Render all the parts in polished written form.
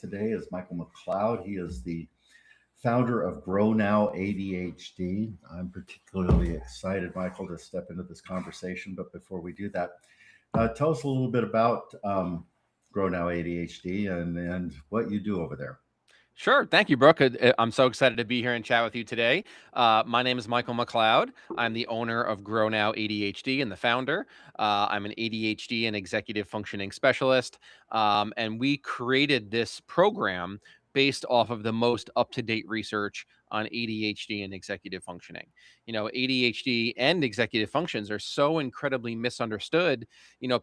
today is Michael McLeod. He is the founder of Grow Now ADHD. I'm particularly excited, Michael, to step into this conversation. But before we do that, tell us a little bit about Grow Now ADHD and what you do over there. Sure. Thank you, Brooke. I'm so excited to be here and chat with you today. My name is Michael McLeod. I'm the owner of Grow Now ADHD and the founder. I'm an ADHD and executive functioning specialist. And we created this program based off of the most up to date research on ADHD and executive functioning. ADHD and executive functions are so incredibly misunderstood.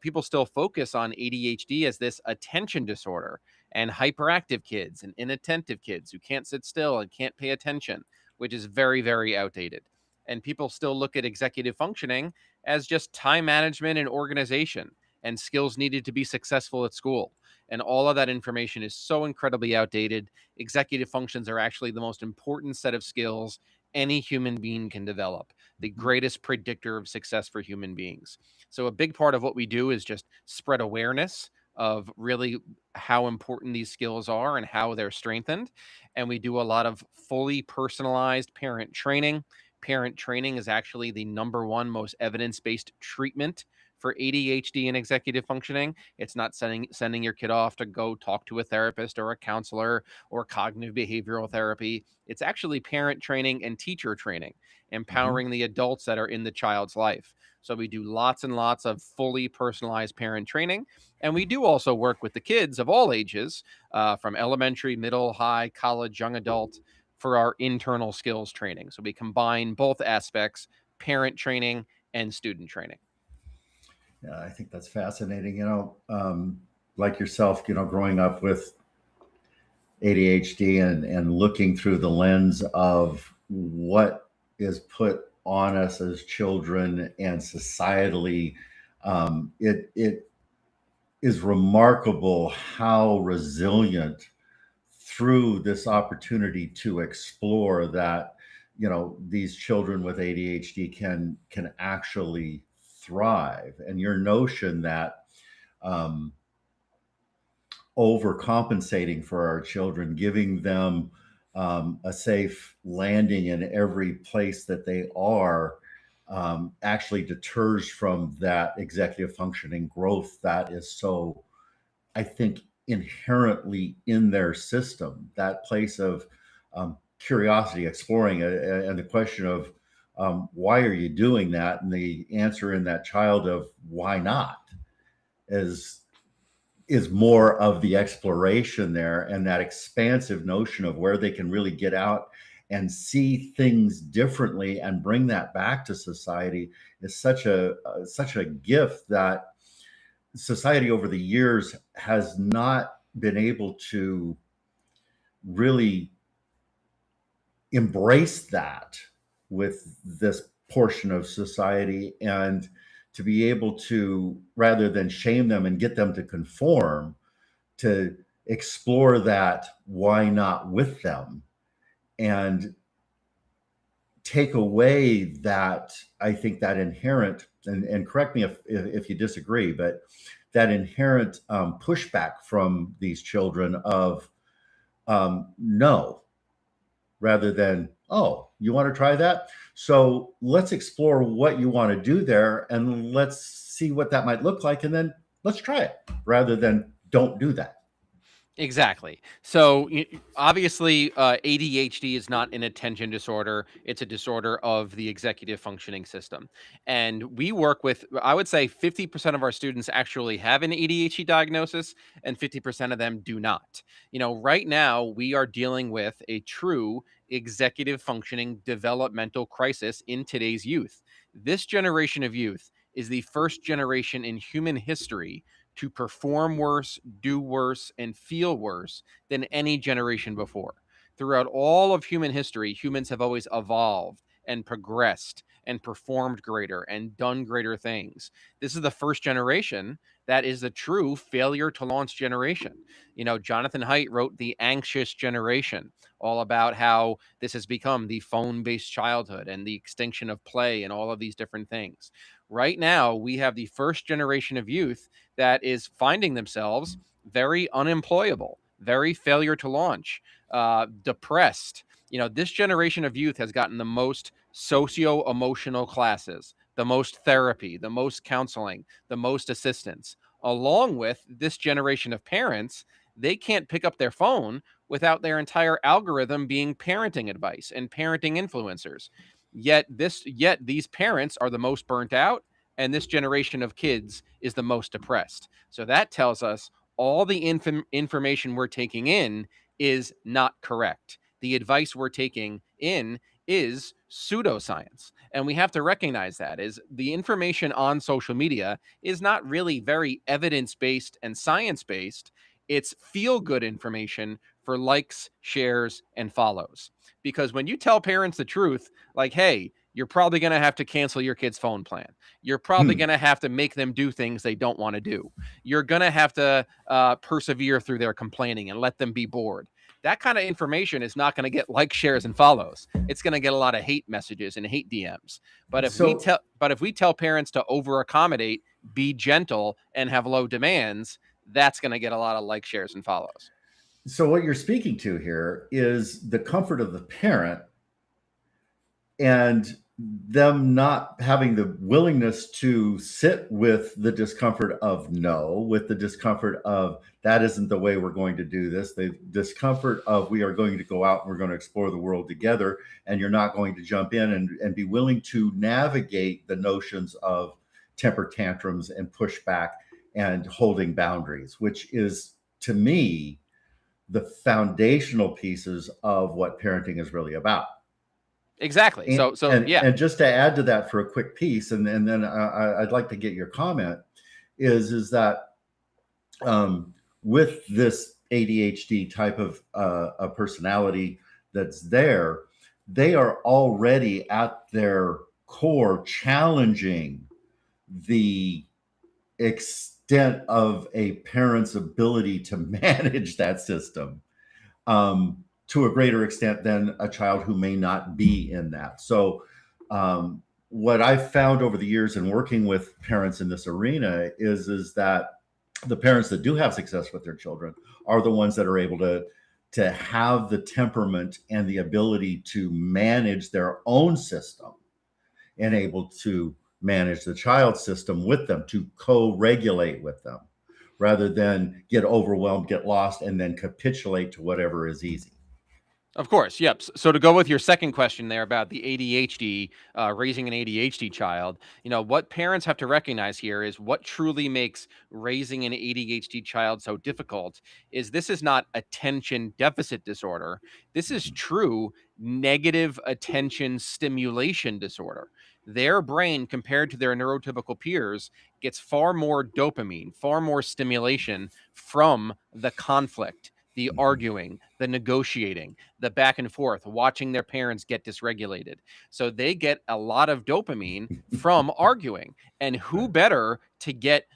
People still focus on ADHD as this attention disorder and hyperactive kids and inattentive kids who can't sit still and can't pay attention, which is very, very outdated. And people still look at executive functioning as just time management and organization and skills needed to be successful at school. And all of that information is so incredibly outdated. Executive functions are actually the most important set of skills any human being can develop, the greatest predictor of success for human beings. So, a big part of what we do is just spread awareness of really how important these skills are and how they're strengthened. And we do a lot of fully personalized parent training. Parent training is actually the number one most evidence based treatment for ADHD and executive functioning. It's not sending your kid off to go talk to a therapist or a counselor or cognitive behavioral therapy. It's actually parent training and teacher training, Mhm. empowering the adults that are in the child's life. So we do lots and lots of fully personalized parent training. And we do also work with the kids of all ages, from elementary, middle, high, college, young adult, for our internal skills training. So we combine both aspects, parent training and student training. Yeah, I think that's fascinating. Like yourself, growing up with ADHD and looking through the lens of what is put on us as children and societally, it is remarkable how resilient through this opportunity to explore that these children with ADHD can actually thrive. And your notion that um, overcompensating for our children, giving them a safe landing in every place that they are, actually deters from that executive functioning growth that is so, I think, inherently in their system. That place of curiosity, exploring, and the question of why are you doing that, and the answer in that child of why not is more of the exploration there, and that expansive notion of where they can really get out and see things differently and bring that back to society is such a gift that society over the years has not been able to really embrace that with this portion of society, and to be able to, rather than shame them and get them to conform, to explore that why not with them and take away that, I think, that inherent, and correct me if you disagree, but that inherent pushback from these children of no, rather than, oh, you want to try that? So let's explore what you want to do there and let's see what that might look like. And then let's try it, rather than don't do that. Exactly. So obviously, ADHD is not an attention disorder. It's a disorder of the executive functioning system. And we work with, I would say 50% of our students actually have an ADHD diagnosis and 50% of them do not. Right now we are dealing with a true executive functioning developmental crisis in today's youth. This generation of youth is the first generation in human history to perform worse, do worse, and feel worse than any generation before. Throughout all of human history, humans have always evolved and progressed and performed greater and done greater things. This is the first generation that is the true failure to launch generation. Jonathan Haidt wrote The Anxious Generation, all about how this has become the phone based childhood and the extinction of play and all of these different things. Right now, we have the first generation of youth that is finding themselves very unemployable, very failure to launch, depressed. This generation of youth has gotten the most socio emotional classes, the most therapy, the most counseling, the most assistance, along with this generation of parents. They can't pick up their phone without their entire algorithm being parenting advice and parenting influencers. Yet these parents are the most burnt out, and this generation of kids is the most depressed. So that tells us all the information we're taking in is not correct. The advice we're taking in is pseudoscience. And we have to recognize that is the information on social media is not really very evidence-based and science-based. It's feel-good information for likes, shares, and follows. Because when you tell parents the truth, like, hey, you're probably going to have to cancel your kid's phone plan. You're probably Hmm. going to have to make them do things they don't want to do. You're going to have to persevere through their complaining and let them be bored. That kind of information is not going to get like, shares, and follows. It's going to get a lot of hate messages and hate DMs. So, But if we tell parents to over accommodate, be gentle, and have low demands, that's going to get a lot of like, shares, and follows. so what you're speaking to here is the comfort of the parent and them not having the willingness to sit with the discomfort of no, with the discomfort of that isn't the way we're going to do this, the discomfort of we are going to go out and we're going to explore the world together, and you're not going to jump in and be willing to navigate the notions of temper tantrums and pushback and holding boundaries, which is to me the foundational pieces of what parenting is really about. Exactly. And, So and yeah. and just to add to that for a quick piece, and then I'd like to get your comment, is that with this ADHD type of a personality that's there, they are already at their core challenging the extent of a parent's ability to manage that system to a greater extent than a child who may not be in that. So, what I've found over the years in working with parents in this arena is that the parents that do have success with their children are the ones that are able to have the temperament and the ability to manage their own system and able to manage the child's system with them, to co-regulate with them rather than get overwhelmed, get lost, and then capitulate to whatever is easy. Of course, yep. So to go with your second question there about the ADHD, raising an ADHD child, what parents have to recognize here is what truly makes raising an ADHD child so difficult is this is not attention deficit disorder. This is true negative attention stimulation disorder. Their brain, compared to their neurotypical peers, gets far more dopamine, far more stimulation from the conflict, the arguing, the negotiating, the back and forth, watching their parents get dysregulated. So they get a lot of dopamine from arguing. And who better to get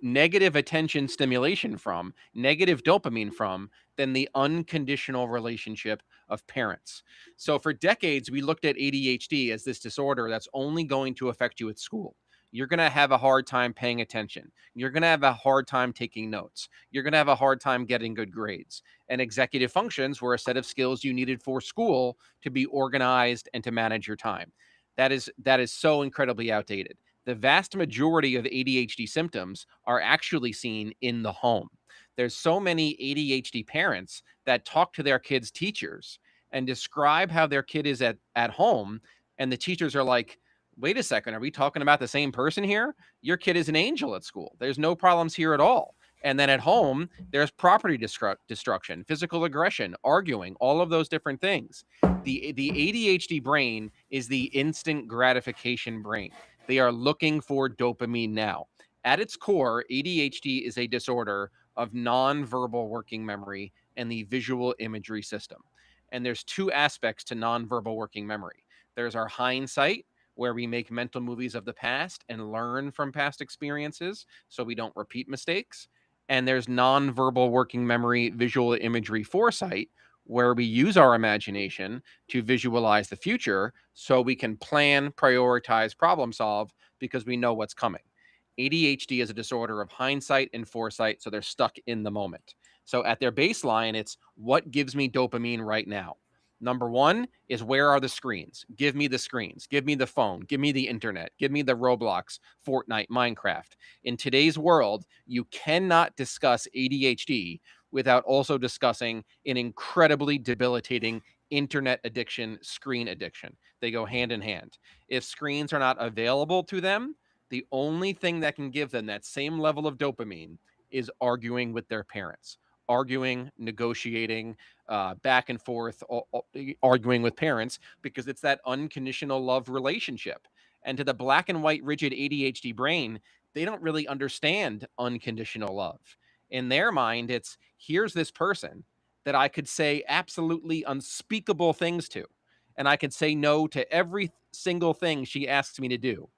negative attention stimulation from, negative dopamine from, than the unconditional relationship of parents. So for decades, we looked at ADHD as this disorder that's only going to affect you at school. You're going to have a hard time paying attention. You're going to have a hard time taking notes. You're going to have a hard time getting good grades. And executive functions were a set of skills you needed for school to be organized and to manage your time. That is so incredibly outdated. The vast majority of ADHD symptoms are actually seen in the home. There's so many ADHD parents that talk to their kids' teachers and describe how their kid is at home, and the teachers are like, wait a second, are we talking about the same person here? Your kid is an angel at school. There's no problems here at all. And then at home, there's property destruction, physical aggression, arguing, all of those different things. The ADHD brain is the instant gratification brain. They are looking for dopamine now. At its core, ADHD is a disorder of nonverbal working memory and the visual imagery system. And there's two aspects to nonverbal working memory. There's our hindsight, where we make mental movies of the past and learn from past experiences so we don't repeat mistakes. And there's nonverbal working memory, visual imagery foresight, where we use our imagination to visualize the future so we can plan, prioritize, problem solve because we know what's coming. ADHD is a disorder of hindsight and foresight, so they're stuck in the moment. So at their baseline, it's what gives me dopamine right now. Number one is where are the screens? Give me the screens. Give me the phone. Give me the internet. Give me the Roblox, Fortnite, Minecraft. In today's world, you cannot discuss ADHD without also discussing an incredibly debilitating internet addiction, screen addiction. They go hand in hand. If screens are not available to them, the only thing that can give them that same level of dopamine is arguing with their parents, arguing, negotiating, back and forth, arguing with parents, because it's that unconditional love relationship. And to the black and white, rigid ADHD brain, they don't really understand unconditional love. In their mind, it's here's this person that I could say absolutely unspeakable things to, and I could say no to every single thing she asks me to do,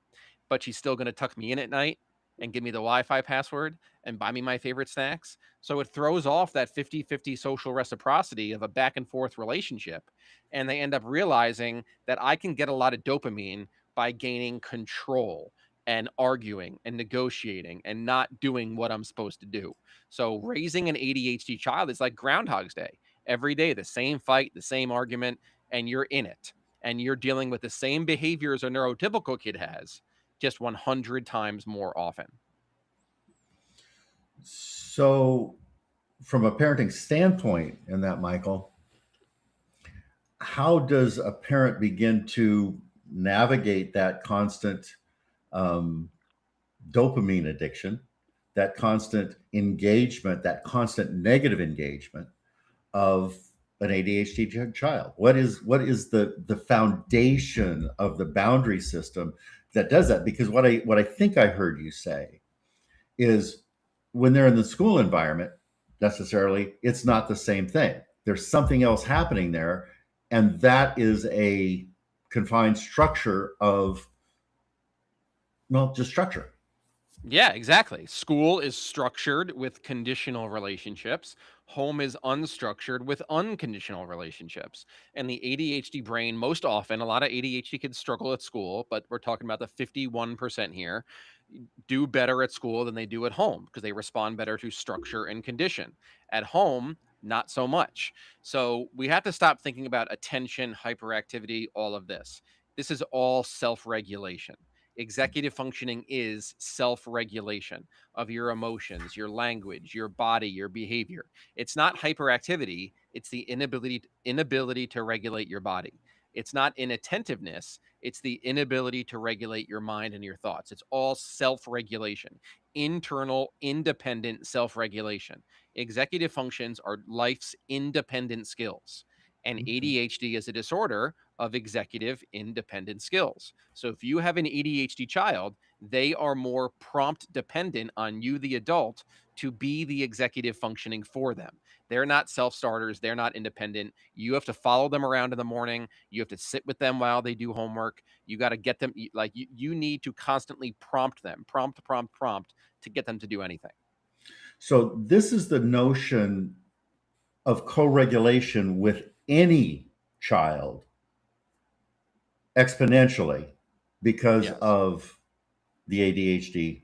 but she's still going to tuck me in at night and give me the Wi-Fi password and buy me my favorite snacks. So it throws off that 50-50 social reciprocity of a back and forth relationship. And they end up realizing that I can get a lot of dopamine by gaining control and arguing and negotiating and not doing what I'm supposed to do. So raising an ADHD child is like Groundhog's Day. Every day, the same fight, the same argument, and you're in it. And you're dealing with the same behaviors a neurotypical kid has, just 100 times more often. So, from a parenting standpoint, in that, Michael, how does a parent begin to navigate that constant um, dopamine addiction, that constant engagement, that constant negative engagement of an ADHD child? What is the foundation of the boundary system that does that? Because what I think I heard you say is when they're in the school environment, necessarily, it's not the same thing. There's something else happening there, and that is a confined structure of, well, just structure. Yeah, exactly. School is structured with conditional relationships. Home is unstructured with unconditional relationships. And the ADHD brain, most often, a lot of ADHD kids struggle at school, but we're talking about the 51% here, do better at school than they do at home because they respond better to structure and condition. At home, not so much. So we have to stop thinking about attention, hyperactivity, all of this. This is all self regulation. Executive functioning is self regulation of your emotions, your language, your body, your behavior. It's not hyperactivity, it's the inability to regulate your body. It's not inattentiveness, it's the inability to regulate your mind and your thoughts. It's all self regulation, internal, independent self regulation. Executive functions are life's independent skills. And Okay. ADHD is a disorder of executive independent skills. So if you have an ADHD child, they are more prompt dependent on you, the adult, to be the executive functioning for them. They're not self starters. They're not independent. You have to follow them around in the morning. You have to sit with them while they do homework. You got to get them, like, you need to constantly prompt them, prompt to get them to do anything. So this is the notion of co-regulation with any child exponentially because Yes. of the ADHD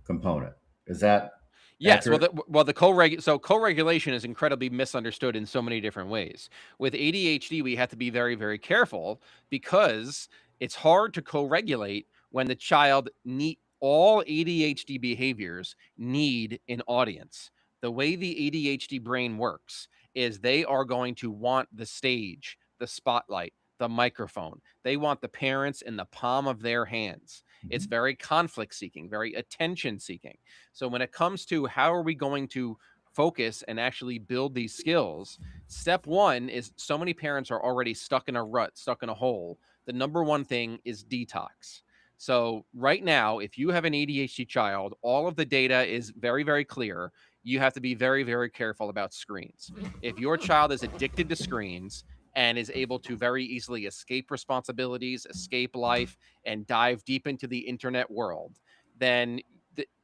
component. Is that Yes, well, accurate? the co-regulation is incredibly misunderstood in so many different ways. With ADHD, we have to be very, very careful because it's hard to co-regulate when the child need all ADHD behaviors need an audience. The way the ADHD brain works is they are going to want the stage, the spotlight, the microphone. They want the parents in the palm of their hands. It's Mhm. very conflict seeking, very attention seeking. So when it comes to how are we going to focus and actually build these skills, step one is so many parents are already stuck in a rut, stuck in a hole. The number one thing is detox. So right now, if you have an ADHD child, all of the data is very, very clear. You have to be very, very careful about screens. If your child is addicted to screens and is able to very easily escape responsibilities, escape life, and dive deep into the internet world, then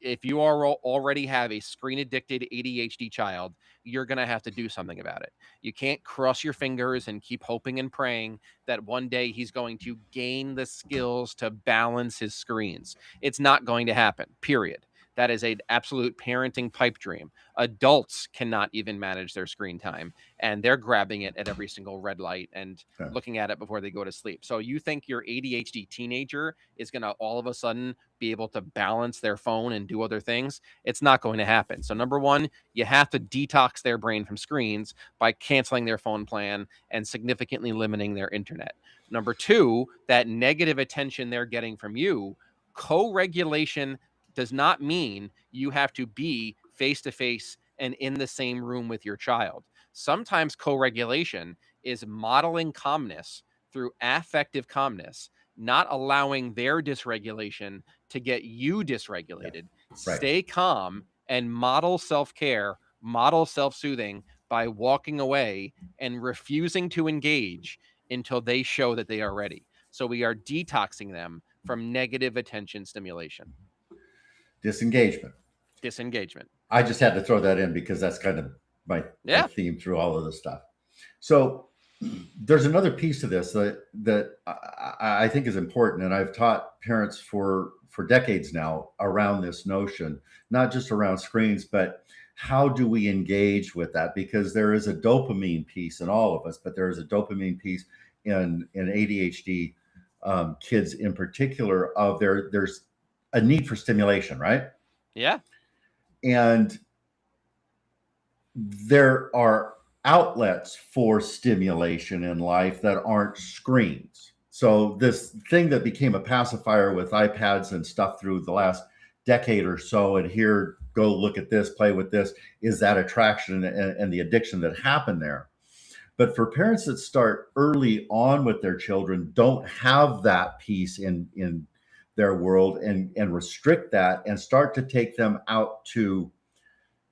if you already have a screen addicted ADHD child, you're going to have to do something about it. You can't cross your fingers and keep hoping and praying that one day he's going to gain the skills to balance his screens. It's not going to happen, period. That is an absolute parenting pipe dream. Adults cannot even manage their screen time, and they're grabbing it at every single red light and Yeah. looking at it before they go to sleep. So you think your ADHD teenager is going to all of a sudden be able to balance their phone and do other things? It's not going to happen. So number one, you have to detox their brain from screens by canceling their phone plan and significantly limiting their internet. Number two, that negative attention they're getting from you, co-regulation does not mean you have to be face to face and in the same room with your child. Sometimes co-regulation is modeling calmness through affective calmness, not allowing their dysregulation to get you Yeah. dysregulated. Right. Stay calm and model self care, model self soothing by walking away and refusing to engage until they show that they are ready. So we are detoxing them from negative attention stimulation, Disengagement. disengagement. I just had to throw that in because that's kind of my Yeah. theme through all of this stuff. So there's another piece to this that I think is important, and I've taught parents for decades now around this notion, not just around screens, but how do we engage with that? Because there is a dopamine piece in all of us, but there is a dopamine piece in ADHD kids in particular. Of there's a need for stimulation, right? Yeah. And there are outlets for stimulation in life that aren't screens. So this thing that became a pacifier with iPads and stuff through the last decade or so, and here, go look at this, play with this, is that attraction and the addiction that happened there. But for parents that start early on with their children, don't have that piece in their world and restrict that and start to take them out to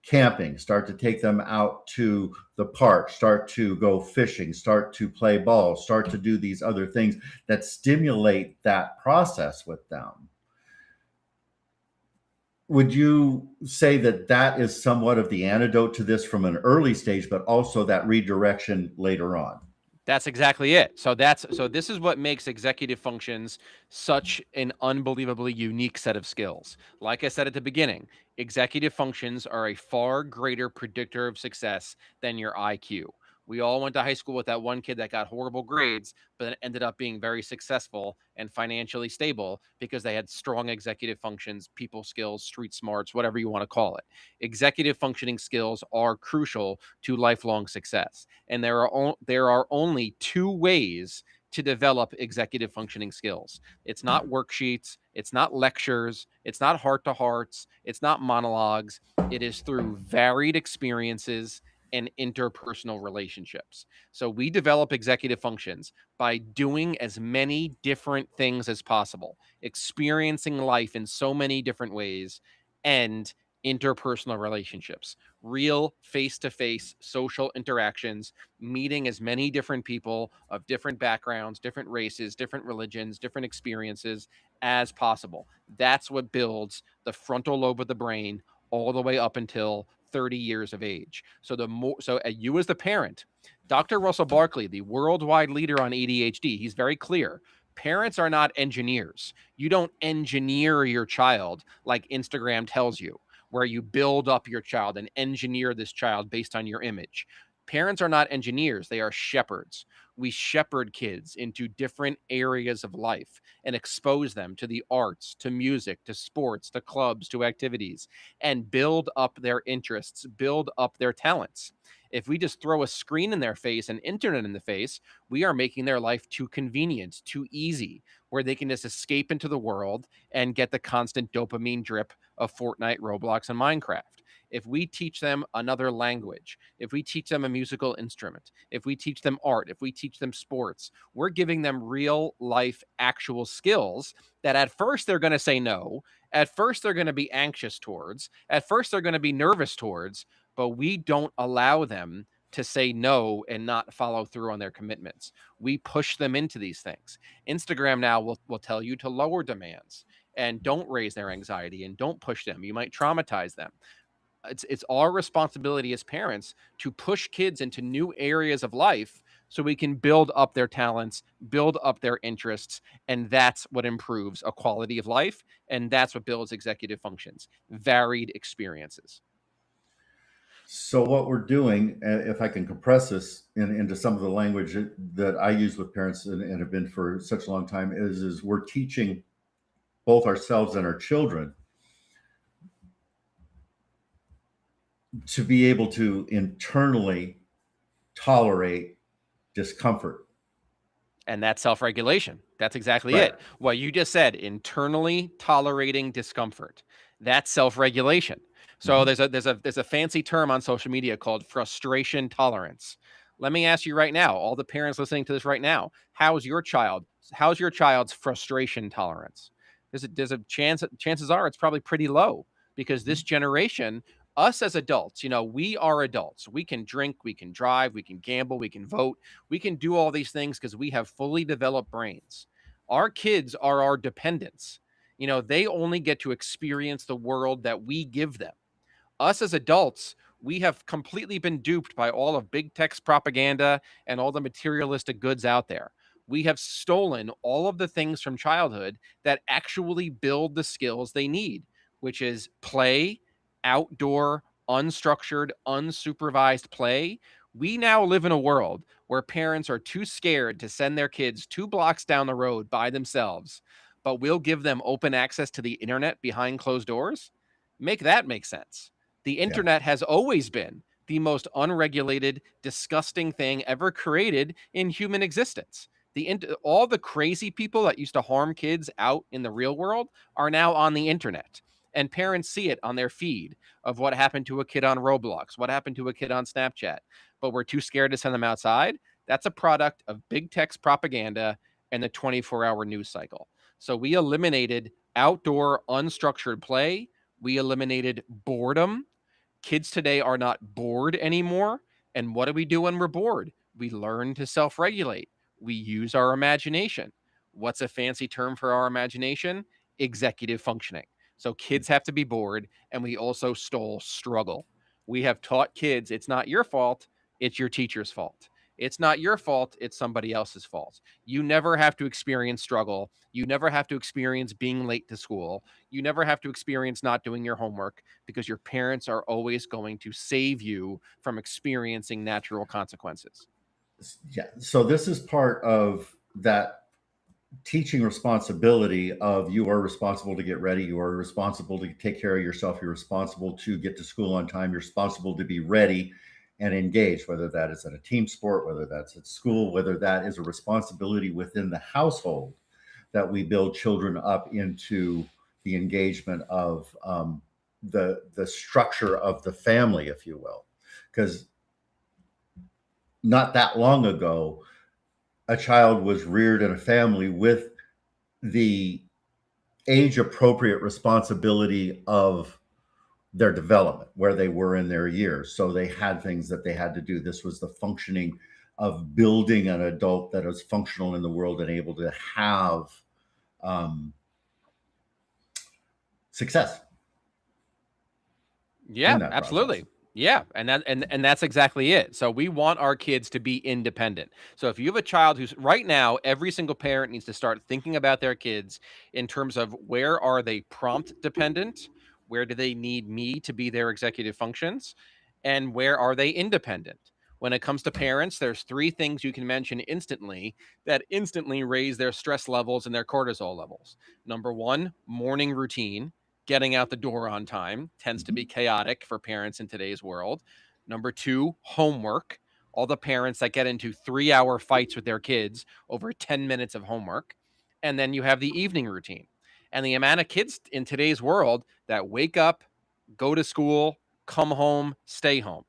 camping, start to take them out to the park, start to go fishing, start to play ball, start to do these other things that stimulate that process with them. Would you say that that is somewhat of the antidote to this from an early stage, but also that redirection later on? That's exactly it. So this is what makes executive functions such an unbelievably unique set of skills. Like I said at the beginning, executive functions are a far greater predictor of success than your IQ. We all went to high school with that one kid that got horrible grades, but then ended up being very successful and financially stable because they had strong executive functions, people skills, street smarts, whatever you want to call it. Executive functioning skills are crucial to lifelong success. And there are only two ways to develop executive functioning skills. It's not worksheets, it's not lectures, it's not heart to hearts, it's not monologues. It is through varied experiences and interpersonal relationships. So we develop executive functions by doing as many different things as possible, experiencing life in so many different ways, and interpersonal relationships, real face to face social interactions, meeting as many different people of different backgrounds, different races, different religions, different experiences as possible. That's what builds the frontal lobe of the brain all the way up until 30 years of age. So you as the parent, Dr. Russell Barkley, the worldwide leader on ADHD, he's very clear. Parents are not engineers. You don't engineer your child like Instagram tells you, where you build up your child and engineer this child based on your image. Parents are not engineers, they are shepherds. We shepherd kids into different areas of life and expose them to the arts, to music, to sports, to clubs, to activities, and build up their interests, build up their talents. If we just throw a screen in their face and internet in the face, we are making their life too convenient, too easy, where they can just escape into the world and get the constant dopamine drip of Fortnite, Roblox, and Minecraft. If we teach them another language, if we teach them a musical instrument, if we teach them art, if we teach them sports, we're giving them real life actual skills that at first they're going to say no. At first they're going to be anxious towards. At first they're going to be nervous towards, but we don't allow them to say no and not follow through on their commitments. We push them into these things. Instagram now will tell you to lower demands and don't raise their anxiety and don't push them. You might traumatize them. It's our responsibility as parents to push kids into new areas of life so we can build up their talents, build up their interests, and that's what improves a quality of life, and that's what builds executive functions, varied experiences. So what we're doing, if I can compress this into some of the language that I use with parents and have been for such a long time, is we're teaching both ourselves and our children to be able to internally tolerate discomfort. And that's self-regulation. That's exactly Right. it. What you just said, internally tolerating discomfort. That's self-regulation. So Mm-hmm. there's a fancy term on social media called frustration tolerance. Let me ask you right now, all the parents listening to this right now, how's your child's frustration tolerance? There's a chances are it's probably pretty low, because this generation, us as adults, we are adults. We can drink, we can drive, we can gamble, we can vote, we can do all these things because we have fully developed brains. Our kids are our dependents. They only get to experience the world that we give them. Us as adults, we have completely been duped by all of big tech's propaganda and all the materialistic goods out there. We have stolen all of the things from childhood that actually build the skills they need, which is play, outdoor, unstructured, unsupervised play. We now live in a world where parents are too scared to send their kids 2 blocks down the road by themselves, but we'll give them open access to the internet behind closed doors. Make that make sense. The Yeah. internet has always been the most unregulated, disgusting thing ever created in human existence. All the crazy people that used to harm kids out in the real world are now on the internet. And parents see it on their feed of what happened to a kid on Roblox, what happened to a kid on Snapchat, but we're too scared to send them outside. That's a product of big tech's propaganda and the 24-hour news cycle. So we eliminated outdoor, unstructured play. We eliminated boredom. Kids today are not bored anymore. And what do we do when we're bored? We learn to self regulate. We use our imagination. What's a fancy term for our imagination? Executive functioning. So kids have to be bored, and we also stole struggle. We have taught kids it's not your fault, it's your teacher's fault. It's not your fault, it's somebody else's fault. You never have to experience struggle. You never have to experience being late to school. You never have to experience not doing your homework, because your parents are always going to save you from experiencing natural consequences. Yeah. So this is part of that teaching responsibility of you are responsible to get ready, you are responsible to take care of yourself, you're responsible to get to school on time, you're responsible to be ready and engaged, whether that is at a team sport, whether that's at school, whether that is a responsibility within the household, that we build children up into the engagement of the structure of the family, if you will. Because not that long ago, a child was reared in a family with the age appropriate responsibility of their development, where they were in their years. So they had things that they had to do. This was the functioning of building an adult that is functional in the world and able to have um, success Yeah, in that process. absolutely. Yeah, and that's exactly it. So we want our kids to be independent. So if you have a child who's right now, every single parent needs to start thinking about their kids in terms of, where are they prompt dependent? Where do they need me to be their executive functions? And where are they independent? When it comes to parents, there's 3 things you can mention instantly that instantly raise their stress levels and their cortisol levels. Number 1, morning routine. Getting out the door on time tends to be Mhm. chaotic for parents in today's world. Number 2, homework. All the parents that get into 3-hour fights with their kids over 10 minutes of homework. And then you have the evening routine. And the amount of kids in today's world that wake up, go to school, come home, stay home.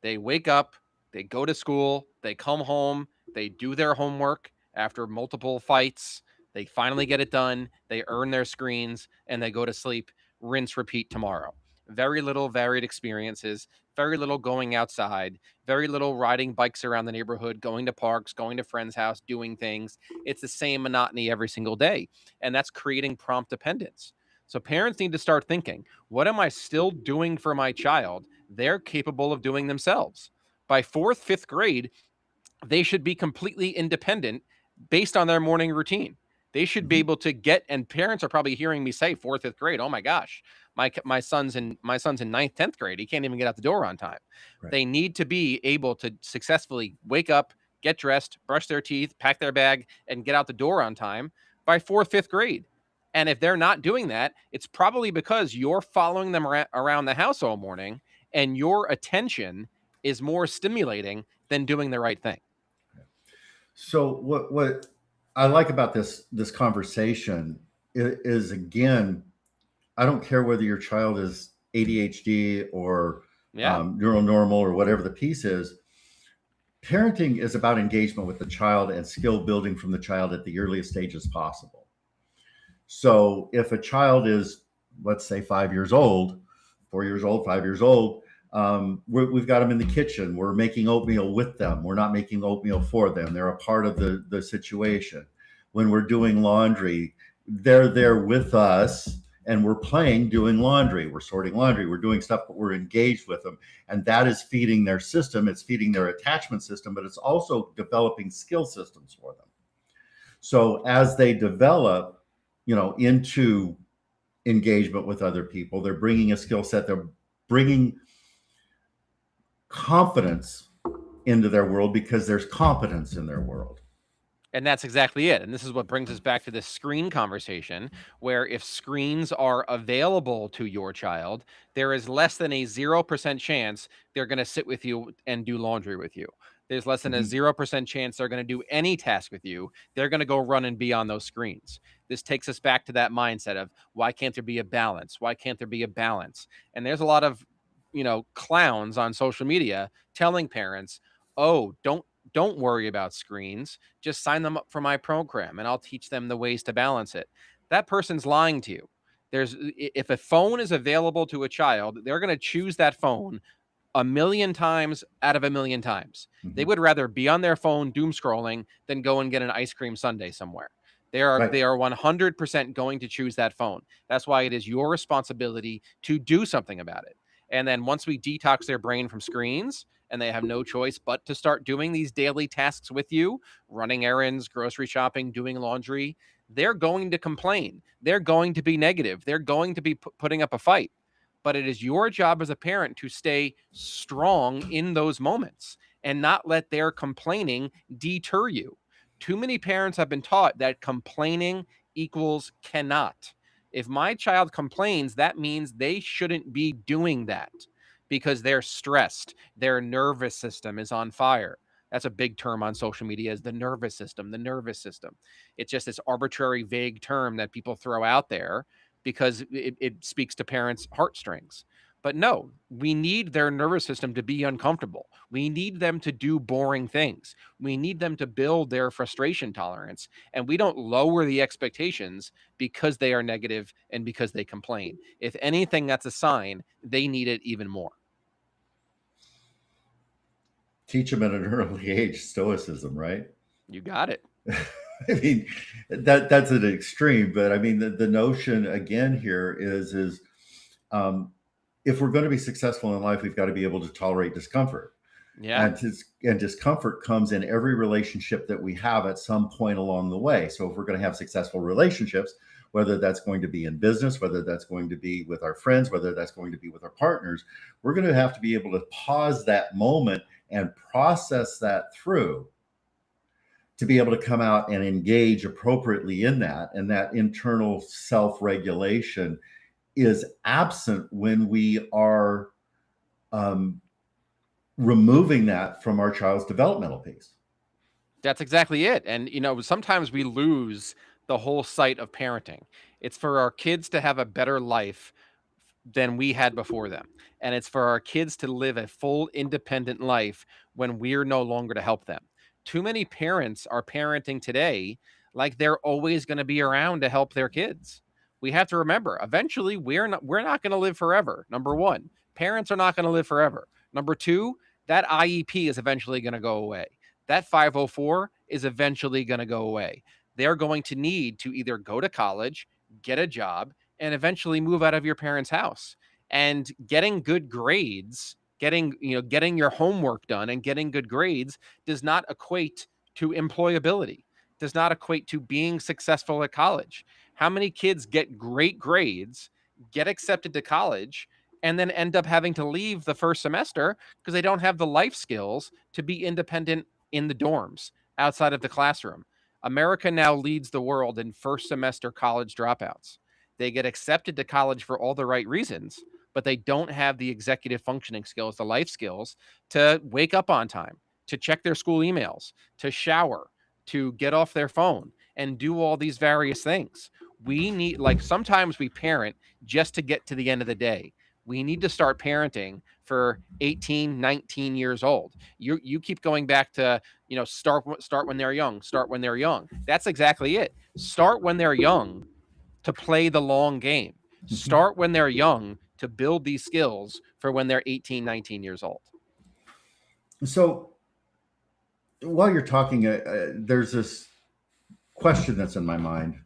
They wake up, they go to school, they come home, they do their homework after multiple fights, they finally get it done, they earn their screens, and they go to sleep, rinse, repeat tomorrow. Very little varied experiences, very little going outside, very little riding bikes around the neighborhood, going to parks, going to friends' house, doing things. It's the same monotony every single day. And that's creating prompt dependence. So parents need to start thinking, what am I still doing for my child they're capable of doing themselves? By fourth, fifth grade, they should be completely independent based on their morning routine. They should be Mhm. able to get, and parents are probably hearing me say fourth, fifth grade. Oh my gosh, my son's in ninth, 10th grade. He can't even get out the door on time. Right. They need to be able to successfully wake up, get dressed, brush their teeth, pack their bag, and get out the door on time by fourth, fifth grade. And if they're not doing that, it's probably because you're following them around the house all morning, and your attention is more stimulating than doing the right thing. So what I like about this conversation is, again, I don't care whether your child is ADHD or Yeah. neuronormal or whatever the piece is. Parenting is about engagement with the child and skill building from the child at the earliest stages possible. So if a child is, let's say, 5 years old, 4 years old, 5 years old, we've got them in the kitchen. We're making oatmeal with them. We're not making oatmeal for them. They're a part of the situation. When we're doing laundry, they're there with us and we're playing doing laundry. We're sorting laundry. We're doing stuff, but we're engaged with them. And that is feeding their system. It's feeding their attachment system, but it's also developing skill systems for them. So as they develop, into engagement with other people, they're bringing a skill set. They're bringing confidence into their world because there's competence in their world. And that's exactly it. And this is what brings us back to this screen conversation, where if screens are available to your child, there is less than a 0% chance they're going to sit with you and do laundry with you. There's less than a Mhm. 0% chance they're going to do any task with you. They're going to go run and be on those screens. This takes us back to that mindset of why can't there be a balance? Why can't there be a balance? And there's a lot of, clowns on social media telling parents, "Oh, don't worry about screens, just sign them up for my program and I'll teach them the ways to balance it." That person's lying to you. If a phone is available to a child, they're going to choose that phone a million times out of a million times. They Mhm. would rather be on their phone doom scrolling than go and get an ice cream sundae somewhere. Right. They are 100% going to choose that phone. That's why it is your responsibility to do something about it. And then once we detox their brain from screens and they have no choice but to start doing these daily tasks with you, running errands, grocery shopping, doing laundry, they're going to complain. They're going to be negative. They're going to be putting up a fight, but it is your job as a parent to stay strong in those moments and not let their complaining deter you. Too many parents have been taught that complaining equals cannot. If my child complains, that means they shouldn't be doing that because they're stressed. Their nervous system is on fire. That's a big term on social media, is the nervous system, the nervous system. It's just this arbitrary, vague term that people throw out there because it speaks to parents' heartstrings. But no, we need their nervous system to be uncomfortable. We need them to do boring things. We need them to build their frustration tolerance. And we don't lower the expectations because they are negative and because they complain. If anything, that's a sign they need it even more. Teach them at an early age stoicism, right? You got it. I mean, that's an extreme, but I mean the notion again here is um, if we're going to be successful in life, we've got to be able to tolerate discomfort. Yeah. And discomfort comes in every relationship that we have at some point along the way. So if we're going to have successful relationships, whether that's going to be in business, whether that's going to be with our friends, whether that's going to be with our partners, we're going to have to be able to pause that moment and process that through to be able to come out and engage appropriately in that. And that internal self-regulation is absent when we are um, removing that from our child's developmental piece. That's exactly it. And, sometimes we lose the whole sight of parenting. It's for our kids to have a better life than we had before them. And it's for our kids to live a full independent life when we're no longer to help them. Too many parents are parenting today like they're always going to be around to help their kids. We have to remember, eventually we're not going to live forever. Number 1, parents are not going to live forever. Number 2, that IEP is eventually going to go away. That 504 is eventually going to go away. They're going to need to either go to college, get a job, and eventually move out of your parents' house. And getting good grades getting your homework done and getting good grades does not equate to employability, does not equate to being successful at college. How many kids get great grades, get accepted to college, and then end up having to leave the first semester because they don't have the life skills to be independent in the dorms outside of the classroom? America now leads the world in first semester college dropouts. They get accepted to college for all the right reasons, but they don't have the executive functioning skills, the life skills to wake up on time, to check their school emails, to shower, to get off their phone and do all these various things. We need, like, sometimes we parent just to get to the end of the day. We need to start parenting for 18, 19 years old. You keep going back to, start when they're young, start when they're young. That's exactly it. Start when they're young to play the long game. Mhm. Start when they're young to build these skills for when they're 18, 19 years old. So while you're talking, there's this question that's in my mind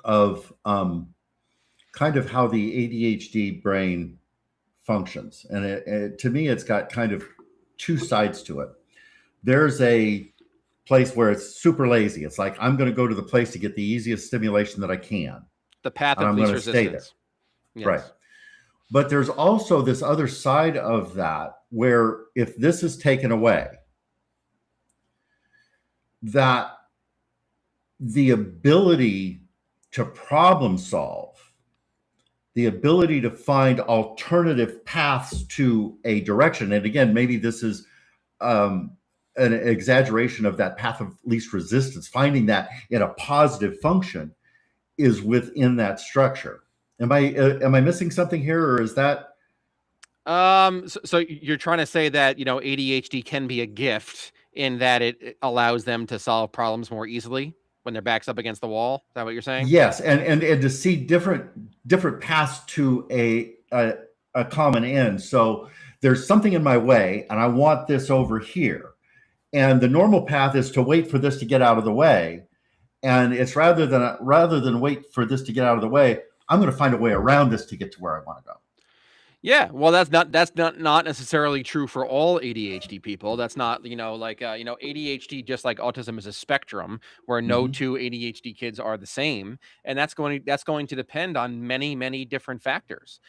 of kind of how the ADHD brain functions. And to me, it's got kind of two sides to it. There's a place where it's super lazy. It's like, I'm going to go to the place to get the easiest stimulation that I can, The path and of I'm going least to stay there. resistance. Right. Yes. But there's also this other side of that where if this is taken away, that the ability to problem solve, the ability to find alternative paths to a direction. And again, maybe this is um, an exaggeration of that path of least resistance, finding that in a positive function is within that structure. Am I missing something here, or is that? So you're trying to say that, ADHD can be a gift in that it allows them to solve problems more easily when their back's up against the wall. Is that what you're saying? Yes, and to see different paths to a common end. So there's something in my way, and I want this over here. And the normal path is to wait for this to get out of the way. And it's rather than wait for this to get out of the way, I'm going to find a way around this to get to where I want to go. Yeah, well, that's not necessarily true for all ADHD people. That's not, ADHD, just like autism, is a spectrum where no Mm-hmm. two ADHD kids are the same, and that's going to depend on many, many different factors.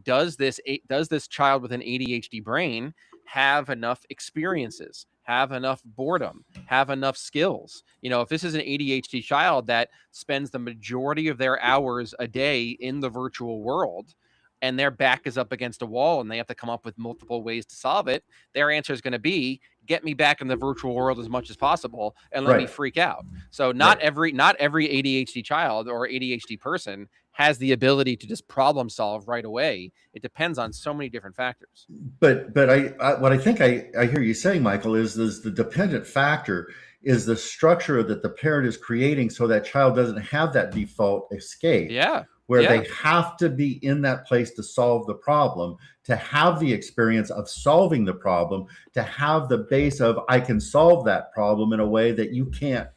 Does this child with an ADHD brain have enough experiences, have enough boredom, have enough skills? If this is an ADHD child that spends the majority of their hours a day in the virtual world, and their back is up against a wall and they have to come up with multiple ways to solve it, their answer is going to be, get me back in the virtual world as much as possible and let me Right, freak out. So not right. every ADHD child or ADHD person has the ability to just problem solve right away. It depends on so many different factors. But what I think I hear you saying, Michael, is the dependent factor is the structure that the parent is creating so that child doesn't have that default escape Yeah. where Yeah. they have to be in that place to solve the problem, to have the experience of solving the problem, to have the base of I can solve that problem in a way that you can't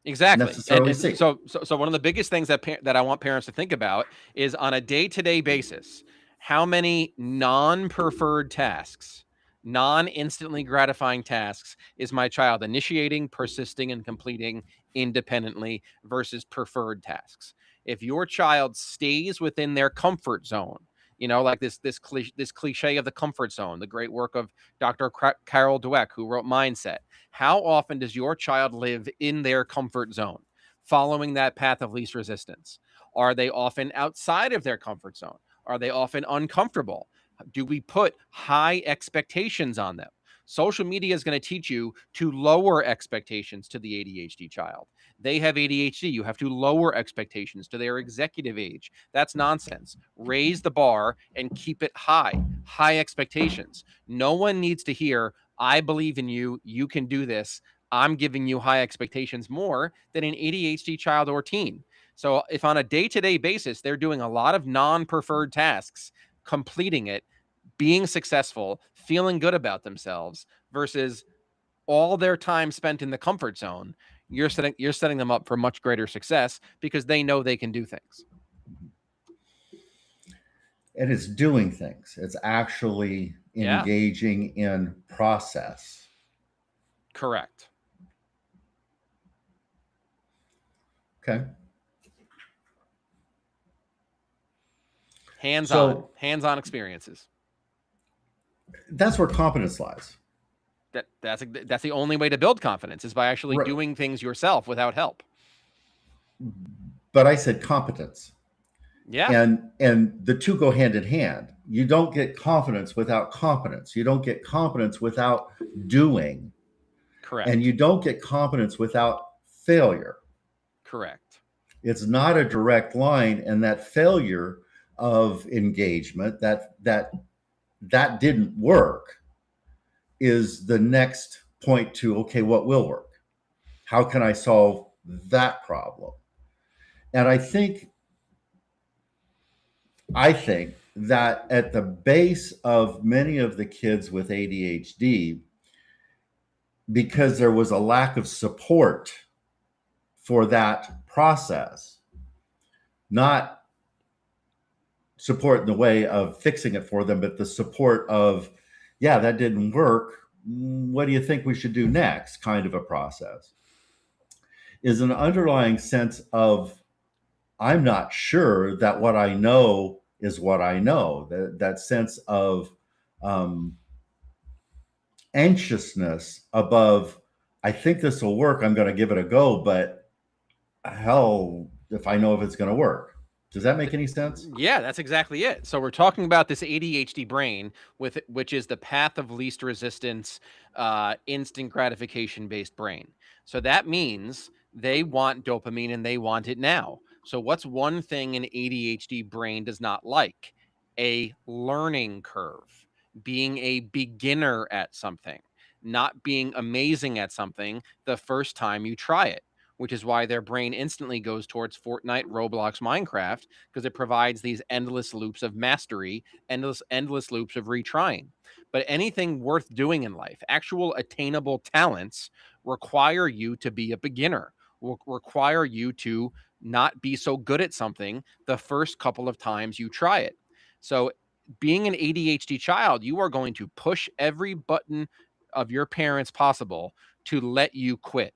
Exactly. And, necessarily and see. so one of the biggest things that I want parents to think about is, on a day-to-day basis, how many non-preferred tasks, non-instantly gratifying tasks is my child initiating, persisting, and completing independently versus preferred tasks. If your child stays within their comfort zone, like this cliche of the comfort zone, the great work of Dr. Carol Dweck, who wrote Mindset. How often does your child live in their comfort zone, following that path of least resistance? Are they often outside of their comfort zone? Are they often uncomfortable? Do we put high expectations on them? Social media is going to teach you to lower expectations to the ADHD child. They have ADHD. You have to lower expectations to their executive age. That's nonsense. Raise the bar and keep it high. High expectations. No one needs to hear, I believe in you. You can do this. I'm giving you high expectations, more than an ADHD child or teen. So if on a day-to-day basis, they're doing a lot of non-preferred tasks, completing it, being successful, feeling good about themselves, versus all their time spent in the comfort zone, you're setting them up for much greater success because they know they can do things. and it's doing things. It's actually Yeah, engaging in process. correct. Okay. So Hands on experiences. that's where competence lies. That's the only way to build confidence is by actually Right. doing things yourself without help. But I said competence. Yeah, And the two go hand in hand. You don't get confidence without competence. You don't get competence without doing, and correct. you don't get competence without failure. Correct. It's not a direct line, and that failure of engagement, that didn't work, is the next point to, okay, what will work? How can I solve that problem? And I think that at the base of many of the kids with ADHD, because there was a lack of support for that process, not support in the way of fixing it for them, but the support of, yeah, that didn't work. What do you think we should do next? Kind of a process is an underlying sense of, I'm not sure that what I know is what I know. That sense of um, anxiousness above, I think this will work. I'm going to give it a go, but hell, if I know if it's going to work. Does that make any sense? Yeah, that's exactly it. So we're talking about this ADHD brain, with which is the path of least resistance, instant gratification based brain. So that means they want dopamine and they want it now. So what's one thing an ADHD brain does not like? A learning curve, being a beginner at something, not being amazing at something the first time you try it, which is why their brain instantly goes towards Fortnite, Roblox, Minecraft, because it provides these endless loops of mastery, endless loops of retrying. But anything worth doing in life, actual attainable talents, require you to be a beginner, will require you to not be so good at something the first couple of times you try it. So being an ADHD child, you are going to push every button of your parents possible to let you quit.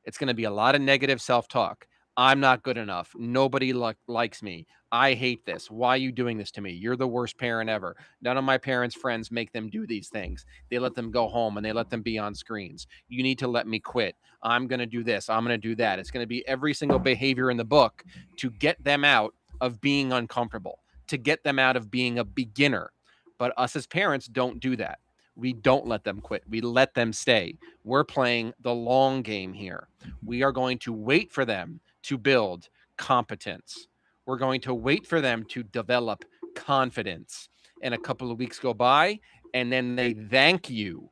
It's going to be a lot of negative self talk. I'm not good enough. Nobody likes me. I hate this. Why are you doing this to me? You're the worst parent ever. None of my parents' friends make them do these things. They let them go home and they let them be on screens. You need to let me quit. I'm going to do this. I'm going to do that. It's going to be every single behavior in the book to get them out of being uncomfortable, to get them out of being a beginner. But us as parents don't do that. We don't let them quit. We let them stay. We're playing the long game here. We are going to wait for them to build competence. We're going to wait for them to develop confidence. And a couple of weeks go by, and then they thank you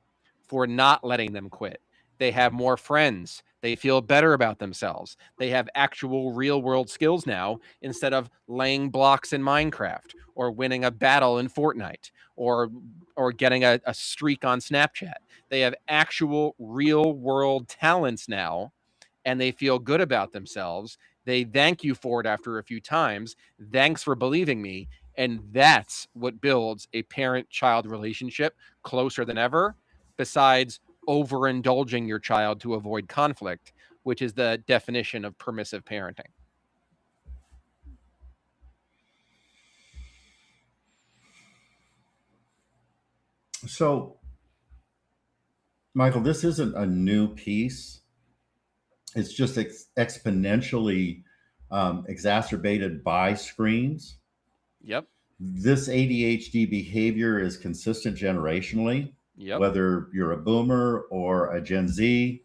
for not letting them quit. They have more friends. They feel better about themselves. They have actual real world skills now instead of laying blocks in Minecraft or winning a battle in Fortnite or getting a streak on Snapchat. They have actual real world talents now and they feel good about themselves. They thank you for it after a few times. Thanks for believing me. And that's what builds a parent child relationship closer than ever, besides overindulging your child to avoid conflict, which is the definition of permissive parenting. So, Michael, this isn't a new piece. It's just exponentially exacerbated by screens. Yep. This ADHD behavior is consistent generationally, Yep. whether you're a boomer or a Gen Z.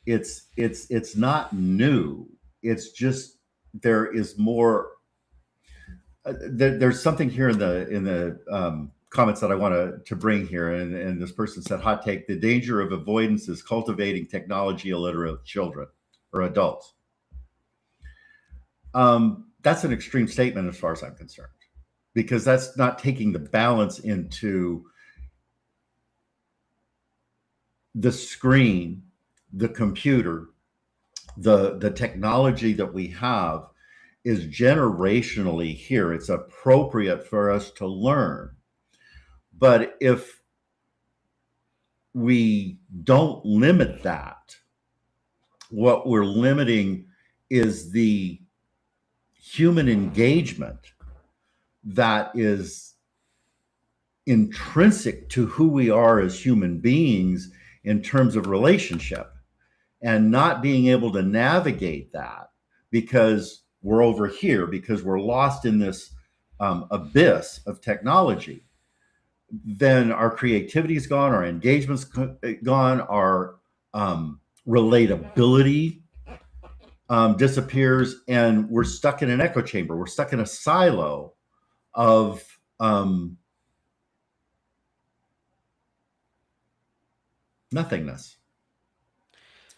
It's not new. It's just there is more. There's something here in the comments that I want to bring here, and this person said, "Hot take: the danger of avoidance is cultivating technology illiterate children or adults." That's an extreme statement as far as I'm concerned, because that's not taking the balance into the screen, the computer, the technology that we have is generationally here. It's appropriate for us to learn. But if we don't limit that, what we're limiting is the human engagement that is intrinsic to who we are as human beings in terms of relationship, and not being able to navigate that because we're over here, because we're lost in this abyss of technology. Then our creativity is gone, our engagement's gone, our relatability disappears, and we're stuck in an echo chamber. We're stuck in a silo of nothingness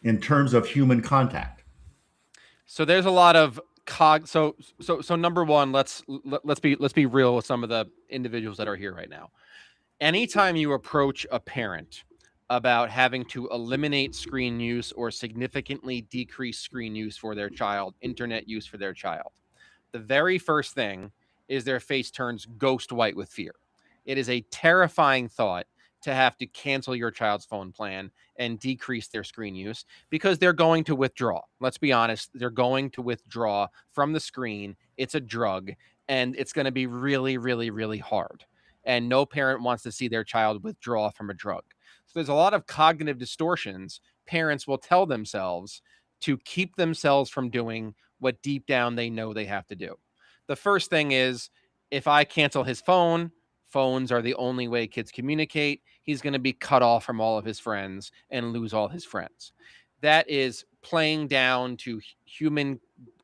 in terms of human contact. So there's a lot of so number one, let's be real with some of the individuals that are here right now. Anytime you approach a parent about having to eliminate screen use or significantly decrease screen use for their child, internet use for their child, the very first thing is their face turns ghost white with fear. It is a terrifying thought to have to cancel your child's phone plan and decrease their screen use because they're going to withdraw. Let's be honest, they're going to withdraw from the screen. It's a drug, and it's going to be really, really, really hard. And no parent wants to see their child withdraw from a drug. So there's a lot of cognitive distortions parents will tell themselves to keep themselves from doing what deep down they know they have to do. The first thing is, if I cancel his phone, phones are the only way kids communicate. He's going to be cut off from all of his friends and lose all his friends. That is playing down to human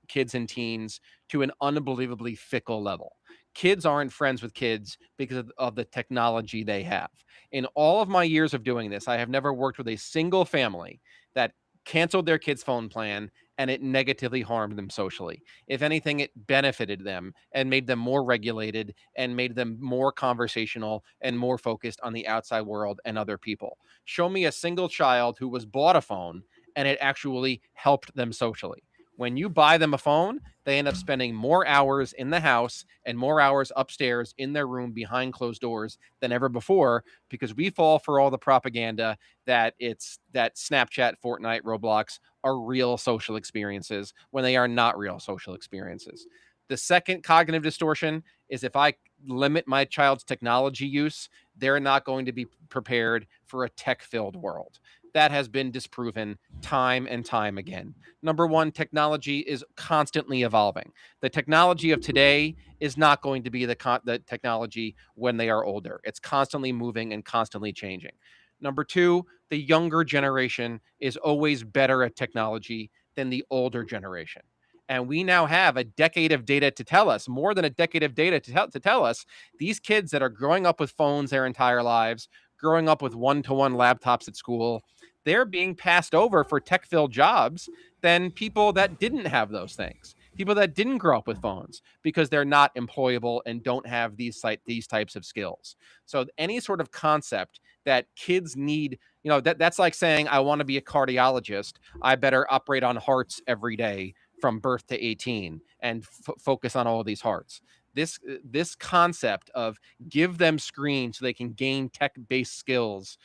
kids and teens to an unbelievably fickle level. Kids aren't friends with kids because of the technology they have. In all of my years of doing this, I have never worked with a single family that canceled their kid's phone plan and it negatively harmed them socially. If anything, it benefited them and made them more regulated and made them more conversational and more focused on the outside world and other people. Show me a single child who was bought a phone and it actually helped them socially. When you buy them a phone, they end up spending more hours in the house and more hours upstairs in their room behind closed doors than ever before, because we fall for all the propaganda that it's that Snapchat, Fortnite, Roblox are real social experiences when they are not real social experiences. The second cognitive distortion is, if I limit my child's technology use, they're not going to be prepared for a tech-filled world. That has been disproven time and time again. Number one, technology is constantly evolving. The technology of today is not going to be the technology when they are older. It's constantly moving and constantly changing. Number two, the younger generation is always better at technology than the older generation. And we now have a decade of data to tell us, more than a decade of data to tell us, these kids that are growing up with phones their entire lives, growing up with one-to-one laptops at school, they're being passed over for tech-filled jobs than people that didn't have those things, people that didn't grow up with phones, because they're not employable and don't have these types of skills. So any sort of concept that kids need, that's like saying, I want to be a cardiologist, I better operate on hearts every day from birth to 18 and focus on all of these hearts. This concept of give them screens so they can gain tech-based skills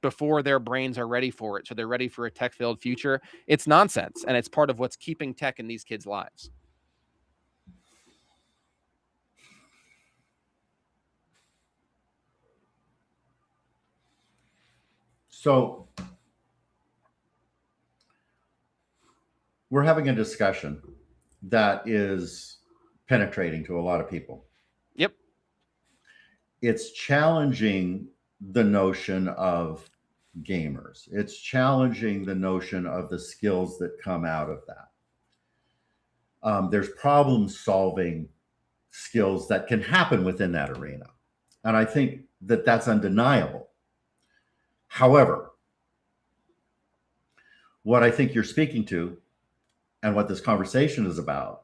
before their brains are ready for it, so they're ready for a tech-filled future, it's nonsense, and it's part of what's keeping tech in these kids' lives. So we're having a discussion that is penetrating to a lot of people. Yep. It's challenging the notion of gamers. It's challenging the notion of the skills that come out of that. There's problem solving skills that can happen within that arena. And I think that that's undeniable. However, what I think you're speaking to and what this conversation is about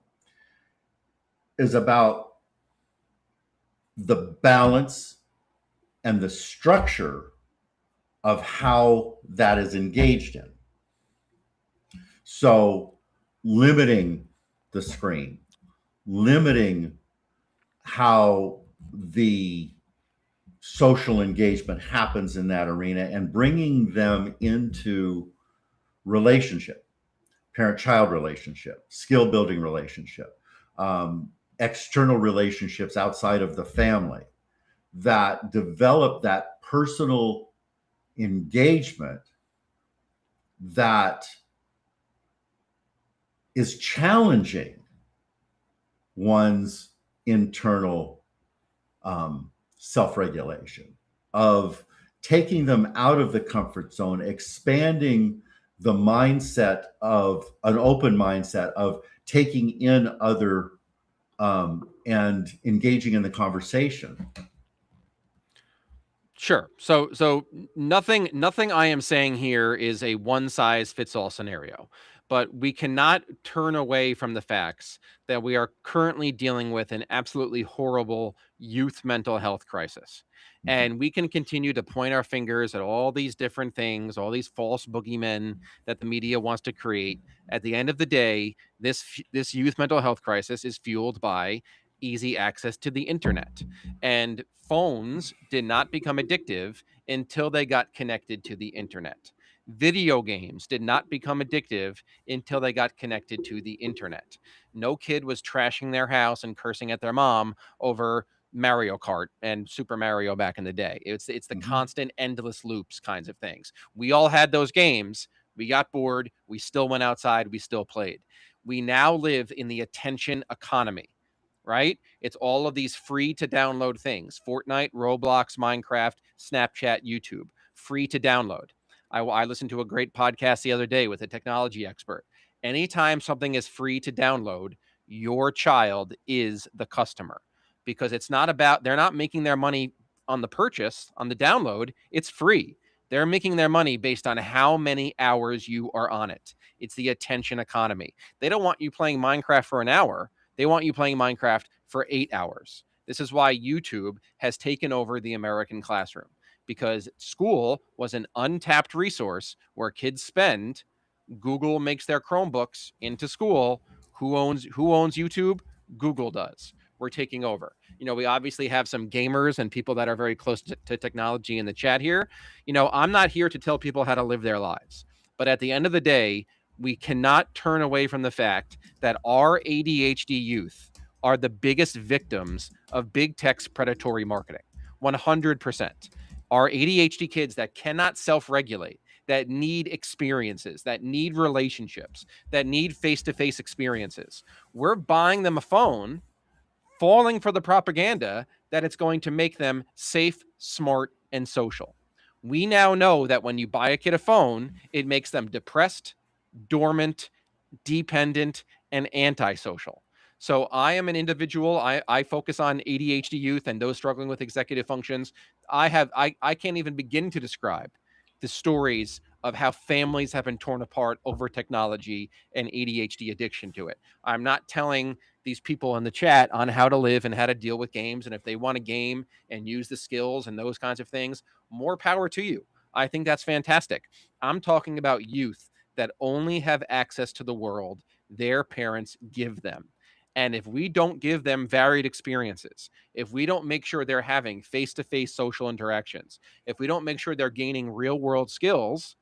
the balance and the structure of how that is engaged in. So limiting the screen, limiting how the social engagement happens in that arena and bringing them into relationship, parent-child relationship, skill-building relationship, external relationships outside of the family that develop that personal engagement that is challenging one's internal self-regulation, of taking them out of the comfort zone, expanding the mindset of an open mindset of taking in other and engaging in the conversation. Sure. So nothing I am saying here is a one size fits all scenario, but we cannot turn away from the facts that we are currently dealing with an absolutely horrible youth mental health crisis. Mhm. And we can continue to point our fingers at all these different things, all these false boogeymen that the media wants to create. At the end of the day, this youth mental health crisis is fueled by easy access to the internet. And phones did not become addictive until they got connected to the internet. Video games did not become addictive until they got connected to the internet. No kid was trashing their house and cursing at their mom over Mario Kart and Super Mario back in the day. It's the Mhm. constant endless loops kinds of things. We all had those games. We got bored, we still went outside, we still played. We now live in the attention economy, right? It's all of these free to download things: Fortnite, Roblox, Minecraft, Snapchat, YouTube, free to download. I listened to a great podcast the other day with a technology expert. Anytime something is free to download, your child is the customer, because it's not about, they're not making their money on the purchase, on the download. It's free. They're making their money based on how many hours you are on it. It's the attention economy. They don't want you playing Minecraft for an hour. They want you playing Minecraft for 8 hours. This is why YouTube has taken over the American classroom, because school was an untapped resource where kids spend. Google makes their Chromebooks into school. Who owns YouTube? Google does. We're taking over. We obviously have some gamers and people that are very close to technology in the chat here. I'm not here to tell people how to live their lives, but at the end of the day, we cannot turn away from the fact that our ADHD youth are the biggest victims of big tech's predatory marketing. 100%. Our ADHD kids that cannot self regulate, that need experiences, that need relationships, that need face to face experiences. We're buying them a phone, falling for the propaganda that it's going to make them safe, smart, and social. We now know that when you buy a kid a phone, it makes them depressed, dormant, dependent, and antisocial. So I am an individual. I focus on ADHD youth and those struggling with executive functions. I can't even begin to describe the stories of how families have been torn apart over technology and ADHD addiction to it. I'm not telling these people in the chat on how to live and how to deal with games. And if they want to game and use the skills and those kinds of things, more power to you. I think that's fantastic. I'm talking about youth that only have access to the world their parents give them. And if we don't give them varied experiences, if we don't make sure they're having face to face social interactions, if we don't make sure they're gaining real world skills,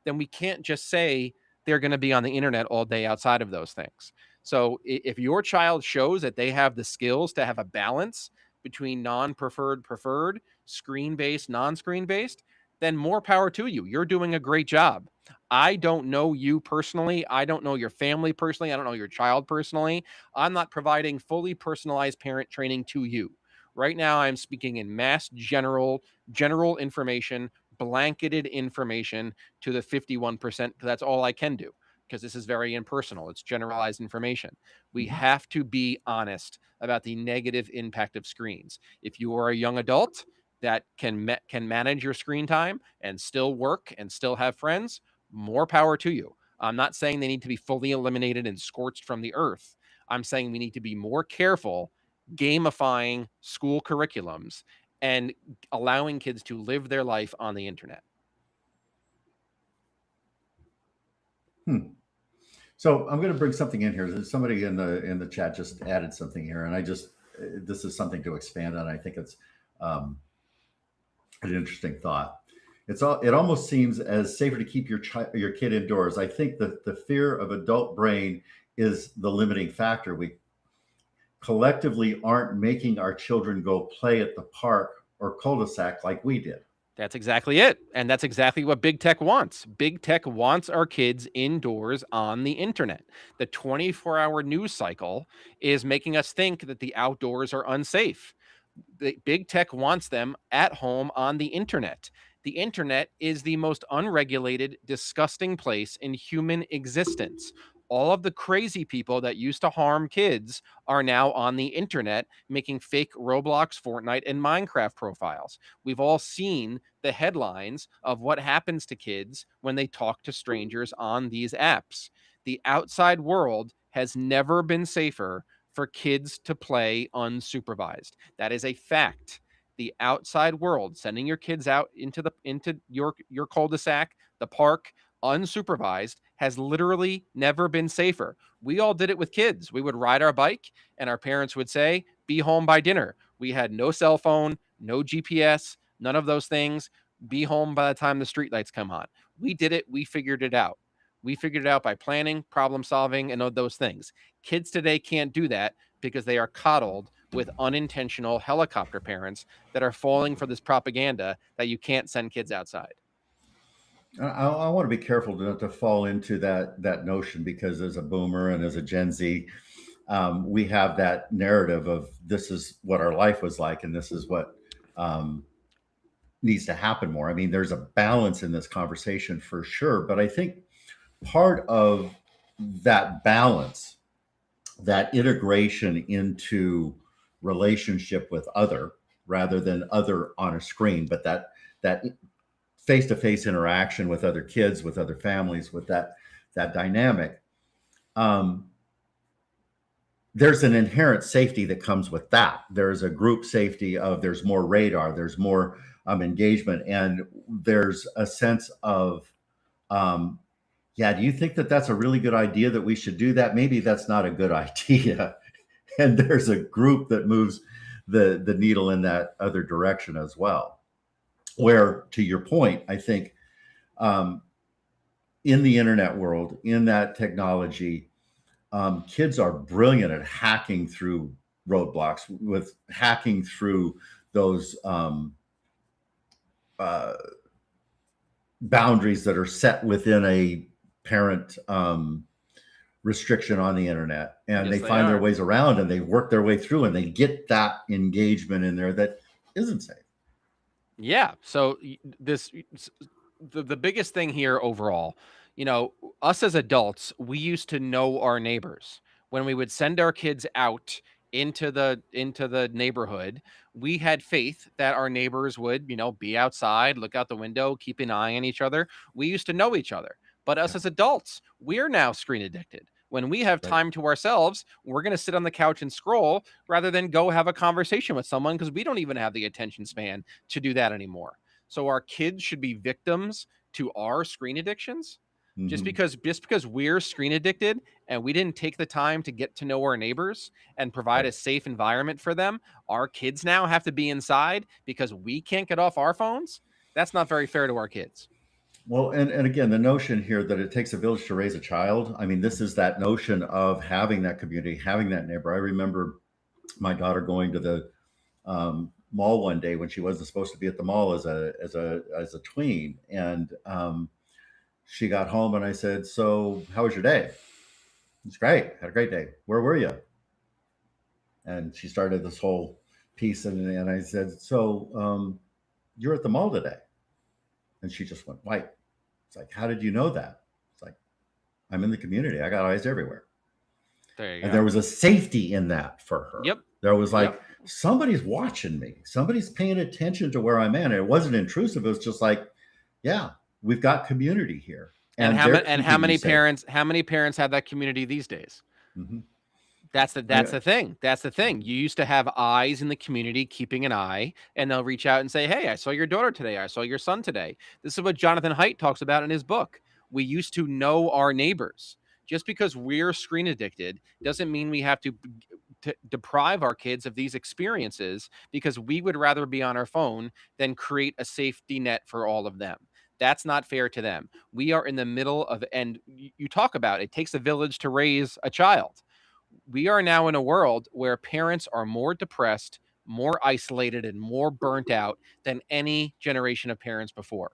then we can't just say they're going to be on the internet all day outside of those things. So if your child shows that they have the skills to have a balance between preferred, screen based, non screen based, then more power to you. You're doing a great job. I don't know you personally. I don't know your family personally. I don't know your child personally. I'm not providing fully personalized parent training to you. Right now, I'm speaking in mass general information, blanketed information to the 51%, because that's all I can do, because this is very impersonal. It's generalized information. We Mhm. have to be honest about the negative impact of screens. If you are a young adult that can manage your screen time and still work and still have friends, more power to you. I'm not saying they need to be fully eliminated and scorched from the earth. I'm saying we need to be more careful gamifying school curriculums and allowing kids to live their life on the internet. Hmm. So I'm going to bring something in here. Somebody in the chat just added something here, and I just this is something to expand on. I think it's um, an interesting thought. It almost seems as safer to keep your kid indoors. I think that the fear of adult brain is the limiting factor. We collectively aren't making our children go play at the park or cul-de-sac like we did. That's exactly it. And that's exactly what big tech wants. Big tech wants our kids indoors on the internet. The 24-hour news cycle is making us think that the outdoors are unsafe. The big tech wants them at home on the internet. The internet is the most unregulated, disgusting place in human existence. All of the crazy people that used to harm kids are now on the internet making fake Roblox, Fortnite, and Minecraft profiles. We've all seen the headlines of what happens to kids when they talk to strangers on these apps. The outside world has never been safer for kids to play unsupervised. That is a fact. The outside world, sending your kids out into your cul-de-sac, the park, unsupervised, has literally never been safer. We all did it with kids. We would ride our bike, and our parents would say, "Be home by dinner." We had no cell phone, no GPS, none of those things. Be home by the time the streetlights come on. We did it. We figured it out. We figured it out by planning, problem solving, and all those things. Kids today can't do that because they are coddled with unintentional helicopter parents that are falling for this propaganda that you can't send kids outside. I want to be careful not to fall into that notion, because as a boomer and as a Gen Z, we have that narrative of this is what our life was like, and this is what um, needs to happen more. I mean, there's a balance in this conversation for sure, but I think part of that balance, that integration into relationship with other rather than other on a screen, but that face-to-face interaction with other kids, with other families, with that dynamic, um, there's an inherent safety that comes with that. There's a group safety of there's more radar, there's more engagement, and there's a sense of um, yeah, do you think that that's a really good idea, that we should do that? Maybe that's not a good idea. And there's a group that moves the needle in that other direction as well. Where, to your point, I think um, in the internet world, in that technology, kids are brilliant at hacking through roadblocks, with hacking through those uh, boundaries that are set within a parent restriction on the internet, and Yes, they they find their are. ways around, and they work their way through, and they get that engagement in there that isn't safe. Yeah. So this the biggest thing here overall, you know, us as adults, we used to know our neighbors. When we would send our kids out into the neighborhood, we had faith that our neighbors would, be outside, look out the window, keep an eye on each other. We used to know each other. But us Yeah, as adults, we're now screen addicted. When we have right. time to ourselves, we're going to sit on the couch and scroll rather than go have a conversation with someone because we don't even have the attention span to do that anymore. So our kids should be victims to our screen addictions. Just Mm-hmm. because just because we're screen addicted and we didn't take the time to get to know our neighbors and provide Right. a safe environment for them, our kids now have to be inside because we can't get off our phones. That's not very fair to our kids. Well, and again, the notion here that it takes a village to raise a child. I mean, this is that notion of having that community, having that neighbor. I remember my daughter going to the mall one day when she wasn't supposed to be at the mall as a tween, and she got home, and I said, "So, how was your day?" "It's great. Had a great day. Where were you?" And she started this whole piece, and I said, "So, you're at the mall today?" And she just went white. It's like, "How did you know that?" It's like, "I'm in the community. I got eyes everywhere." There you And go. there was a safety in that for her. Yep. There was Yep. like, somebody's watching me. Somebody's paying attention to where I'm at. And it wasn't intrusive. It was just like, yeah, we've got community here, And and they're how keeping me many safe. parents have that community these days? Mm-hmm. That's the thing. That's the thing. You used to have eyes in the community keeping an eye, and they'll reach out and say, "Hey, I saw your daughter today. I saw your son today." This is what Jonathan Haidt talks about in his book. We used to know our neighbors. Just because we're screen addicted doesn't mean we have to deprive our kids of these experiences because we would rather be on our phone than create a safety net for all of them. That's not fair to them. We are in the middle of, and you talk about it takes a village to raise a child. We are now in a world where parents are more depressed, more isolated, and more burnt out than any generation of parents before.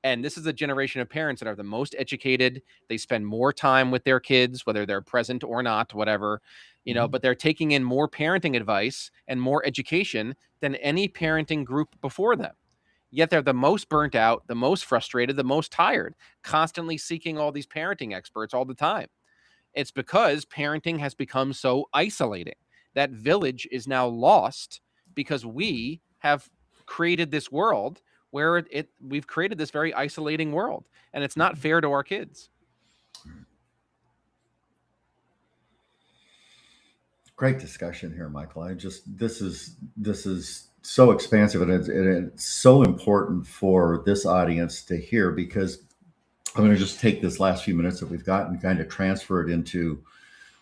And this is a generation of parents that are the most educated. They spend more time with their kids, whether they're present or not, whatever, Mhm. but they're taking in more parenting advice and more education than any parenting group before them. Yet they're the most burnt out, the most frustrated, the most tired, constantly seeking all these parenting experts all the time. It's because parenting has become so isolating. That village is now lost because we have created this world where we've created this very isolating world, and it's not fair to our kids. Great discussion here, Michael. This is so expansive, and it's so important for this audience to hear, because I'm going to just take this last few minutes that we've got and kind of transfer it into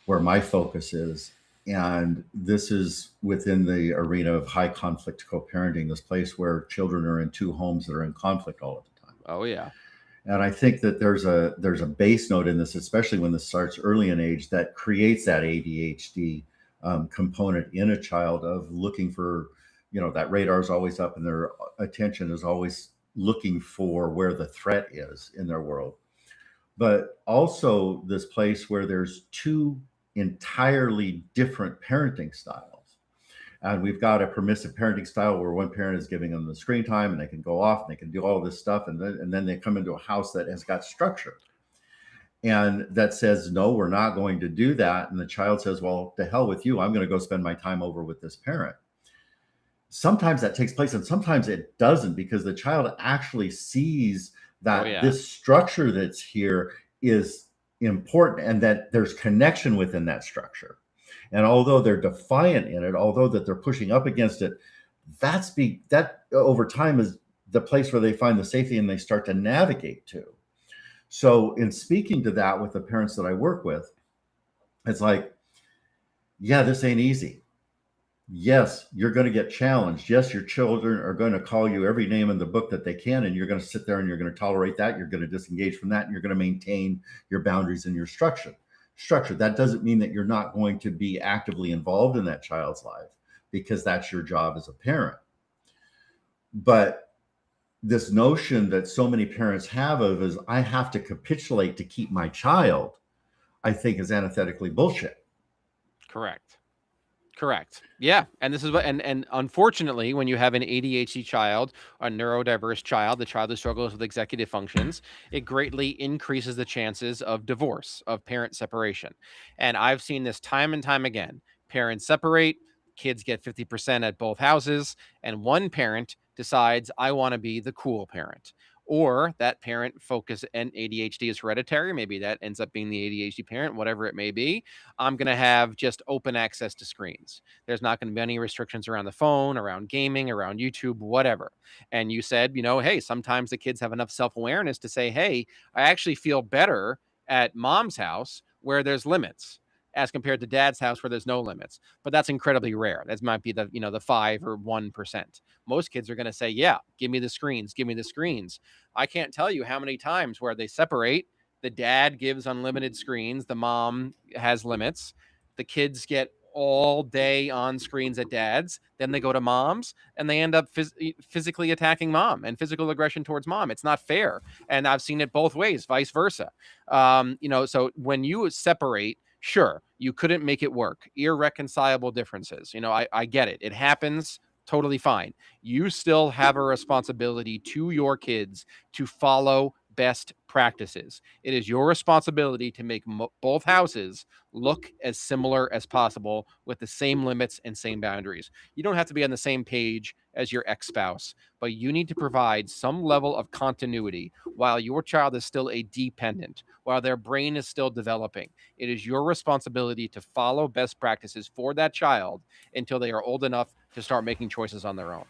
where my focus is. And this is within the arena of high conflict co-parenting, this place where children are in two homes that are in conflict all of the time. Oh yeah. And I think that there's a base note in this, especially when this starts early in age, that creates that ADHD component in a child of looking for, that radar is always up and their attention is always looking for where the threat is in their world. But also this place where there's two entirely different parenting styles. And we've got a permissive parenting style where one parent is giving them the screen time and they can go off and they can do all this stuff. And then they come into a house that has got structure and that says, no, we're not going to do that. And the child says, well, to hell with you. I'm going to go spend my time over with this parent. Sometimes that takes place and sometimes it doesn't, because the child actually sees Oh that yeah. this structure that's here is important and that there's connection within that structure. And although they're defiant in it, although that they're pushing up against it, that over time is the place where they find the safety and they start to navigate to. So in speaking to that with the parents that I work with, it's like, yeah, this ain't easy. Yes, you're going to get challenged. Yes, your children are going to call you every name in the book that they can, and you're going to sit there and you're going to tolerate that. You're going to disengage from that, and you're going to maintain your boundaries and your structure. That doesn't mean that you're not going to be actively involved in that child's life, because that's your job as a parent. But this notion that so many parents have of is I have to capitulate to keep my child, I think is antithetically bullshit. Correct. Correct. Yeah, and this is what, and unfortunately, when you have an ADHD child, a neurodiverse child, the child who struggles with executive functions, it greatly increases the chances of divorce, of parent separation. And I've seen this time and time again. Parents separate, kids get 50% at both houses, and one parent decides, I want to be the cool parent. Or that parent focus, and ADHD is hereditary. Maybe that ends up being the ADHD parent, whatever it may be. I'm going to have just open access to screens. There's not going to be any restrictions around the phone, around gaming, around YouTube, whatever. And you said, hey, sometimes the kids have enough self awareness to say, hey, I actually feel better at mom's house where there's limits as compared to dad's house where there's no limits. But that's incredibly rare. That might be the 5 or 1%. Most kids are going to say, yeah, give me the screens, give me the screens. I can't tell you how many times where they separate. The dad gives unlimited screens, the mom has limits. The kids get all day on screens at dad's, then they go to mom's and they end up physically attacking mom and physical aggression towards mom. It's not fair, and I've seen it both ways, vice versa. So when you separate, sure, you couldn't make it work, irreconcilable differences. I get it, it happens, totally fine. You still have a responsibility to your kids to follow best practices. It is your responsibility to make both houses look as similar as possible with the same limits and same boundaries. You don't have to be on the same page as your ex-spouse, but you need to provide some level of continuity while your child is still a dependent, while their brain is still developing. It is your responsibility to follow best practices for that child until they are old enough to start making choices on their own.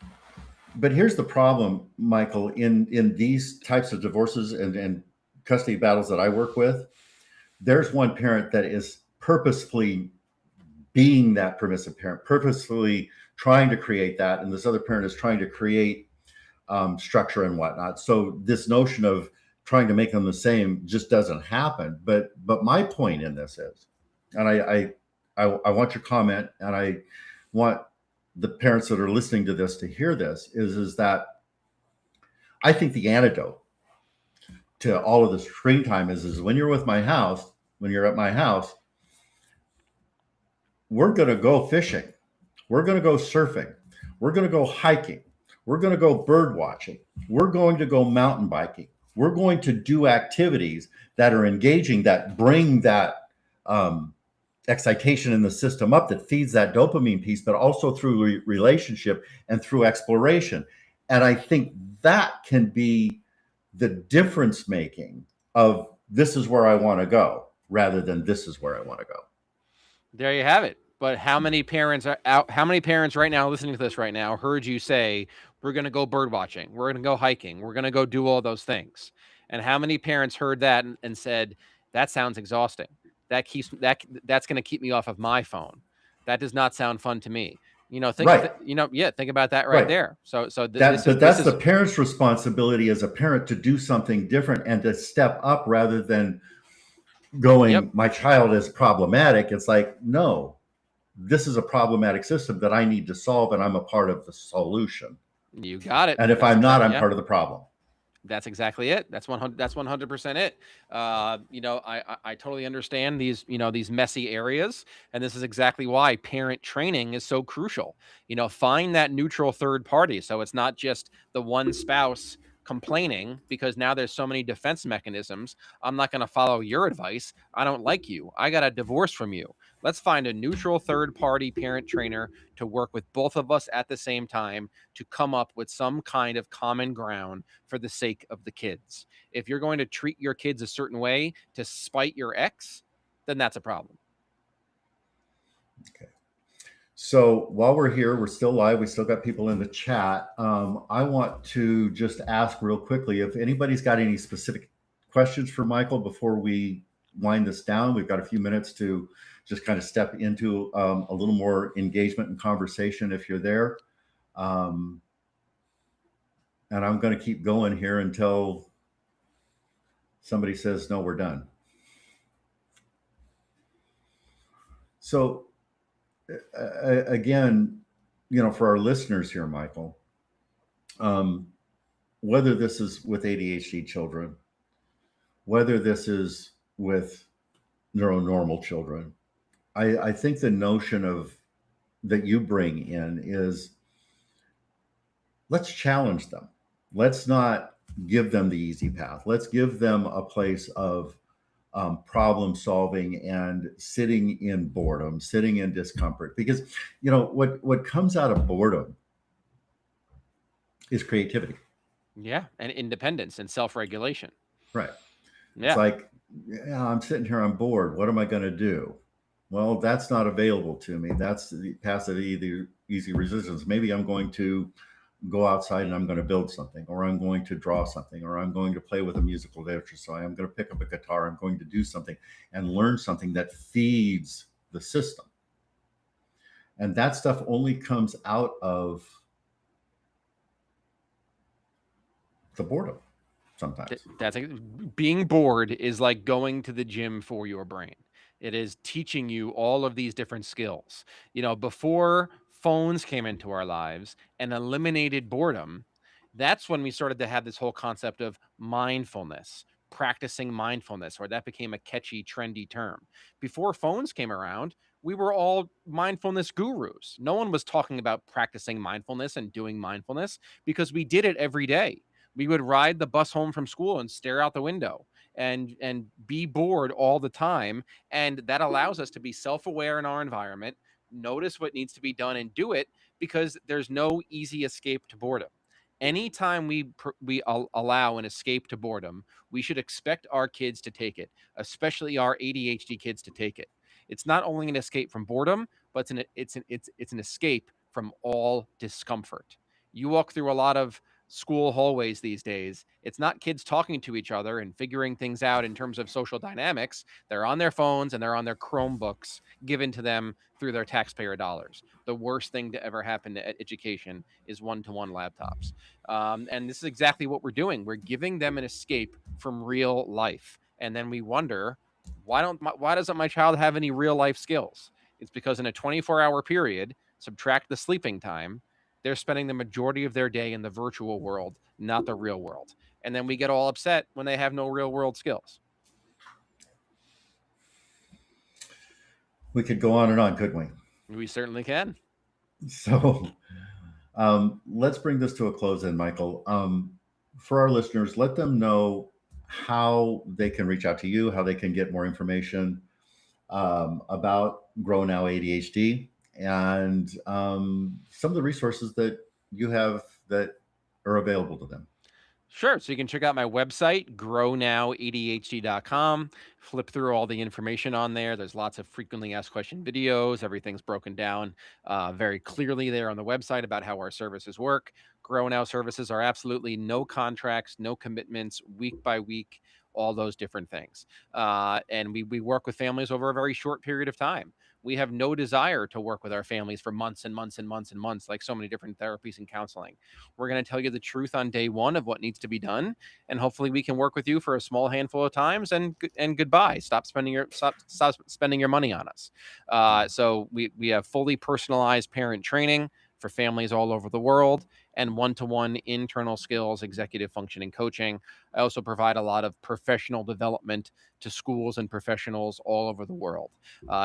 But here's the problem, Michael, in these types of divorces and custody battles that I work with, there's one parent that is purposefully being that permissive parent, purposefully trying to create that, and this other parent is trying to create structure and whatnot. So this notion of trying to make them the same just doesn't happen. But my point in this is, and I want your comment, and I want the parents that are listening to this to hear this is that I think the antidote to all of the screen time is when you're with my house, when you're at my house, we're going to go fishing. We're going to go surfing. We're going to go hiking. We're going to go bird watching. We're going to go mountain biking. We're going to do activities that are engaging, that bring that excitation in the system up, that feeds that dopamine piece, but also through relationship and through exploration. And I think that can be the difference making of this is where I want to go rather than this is where I want to go. There you have it. But how many parents are out? How many parents right now listening to this right now heard you say, we're going to go bird watching, we're going to go hiking, we're going to go do all those things? And how many parents heard that and said, that sounds exhausting. That's going to keep me off of my phone. That does not sound fun to me. Right, Think about that right right. there. So That, this is but this that's the is parent's responsibility as a parent to do something different and to step up rather than Yep, going, my child is problematic. It's like, no, this is a problematic system that I need to solve, and I'm a part of the solution. you got it. And if That's I'm not, exactly, I'm yeah. part of the problem. That's exactly it. That's 100. That's 100% it. I totally understand these messy areas, and this is exactly why parent training is so crucial. Find that neutral third party, so it's not just the one spouse complaining because now there's so many defense mechanisms. I'm not going to follow your advice. I don't like you. I got a divorce from you. Let's find a neutral third party parent trainer to work with both of us at the same time to come up with some kind of common ground for the sake of the kids. If you're going to treat your kids a certain way to spite your ex, then that's a problem. Okay. So while we're here, we're still live. We still got people in the chat. I want to just ask real quickly if anybody's got any specific questions for Michael before we wind this down. We've got a few minutes to just kind of step into a little more engagement and conversation if you're there. Um, and I'm going to keep going here until somebody says, no, we're done. So again, for our listeners here, Michael, um, whether this is with ADHD children, whether this is with neuronormal children, I think the notion of that you bring in is let's challenge them. Let's not give them the easy path. Let's give them a place of problem solving and sitting in boredom, sitting in discomfort. Because what comes out of boredom is creativity. Yeah, and independence and self-regulation. Right. It's Yeah. like, yeah, I'm sitting here, I'm bored. What am I going to do? Well, that's not available to me. That's the passive easy resistance. Maybe I'm going to go outside and I'm going to build something, or I'm going to draw something, or I'm going to play with a musical exercise. I'm going to pick up a guitar. I'm going to do something and learn something that feeds the system. And that stuff only comes out of the boredom sometimes. That's being bored is like going to the gym for your brain. It is teaching you all of these different skills. Before phones came into our lives and eliminated boredom, that's when we started to have this whole concept of mindfulness, practicing mindfulness, or that became a catchy, trendy term. Before phones came around, we were all mindfulness gurus. No one was talking about practicing mindfulness and doing mindfulness because we did it every day. We would ride the bus home from school and stare out the window and be bored all the time, and that allows us to be self-aware in our environment, notice what needs to be done and do it, because there's no easy escape to boredom. Anytime we allow an escape to boredom, we should expect our kids to take it, especially our ADHD kids to take it. It's not only an escape from boredom, but it's an escape from all discomfort. You walk through a lot of school hallways these days. It's not kids talking to each other and figuring things out in terms of social dynamics. They're on their phones and they're on their Chromebooks given to them through their taxpayer dollars. The worst thing to ever happen to education is one-to-one laptops. And this is exactly what we're doing. We're giving them an escape from real life. And then we wonder, why doesn't my child have any real life skills? It's because in a 24-hour period, subtract the sleeping time, they're spending the majority of their day in the virtual world, not the real world. And then we get all upset when they have no real world skills. We could go on and on, couldn't we? We certainly can. So let's bring this to a close then, Michael. For our listeners, let them know how they can reach out to you, how they can get more information about Grow Now ADHD, and some of the resources that you have that are available to them. Sure. So you can check out my website, grownowadhd.com. Flip through all the information on there. There's lots of frequently asked question videos. Everything's broken down very clearly there on the website about how our services work. Grow Now services are absolutely no contracts, no commitments, week by week, all those different things. And we work with families over a very short period of time. We have no desire to work with our families for months and months and months and months, like so many different therapies and counseling. We're going to tell you the truth on day one of what needs to be done, and hopefully we can work with you for a small handful of times. And goodbye. Stop spending your money on us. So we have fully personalized parent training for families all over the world, and one-to-one internal skills, executive functioning coaching. I also provide a lot of professional development to schools and professionals all over the world.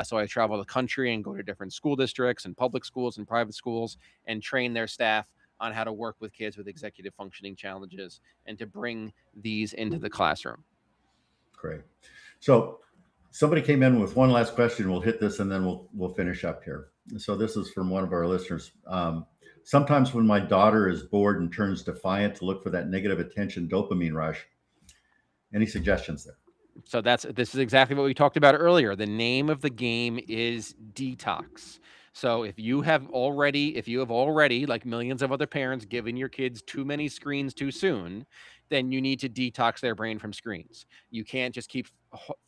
So I travel the country and go to different school districts and public schools and private schools and train their staff on how to work with kids with executive functioning challenges and to bring these into the classroom. Great. So somebody came in with one last question. We'll hit this and then we'll finish up here. So this is from one of our listeners. Sometimes when my daughter is bored and turns defiant to look for that negative attention dopamine rush, any suggestions there? So this is exactly what we talked about earlier. The name of the game is detox. So if you have already, like millions of other parents, given your kids too many screens too soon, then you need to detox their brain from screens. You can't just keep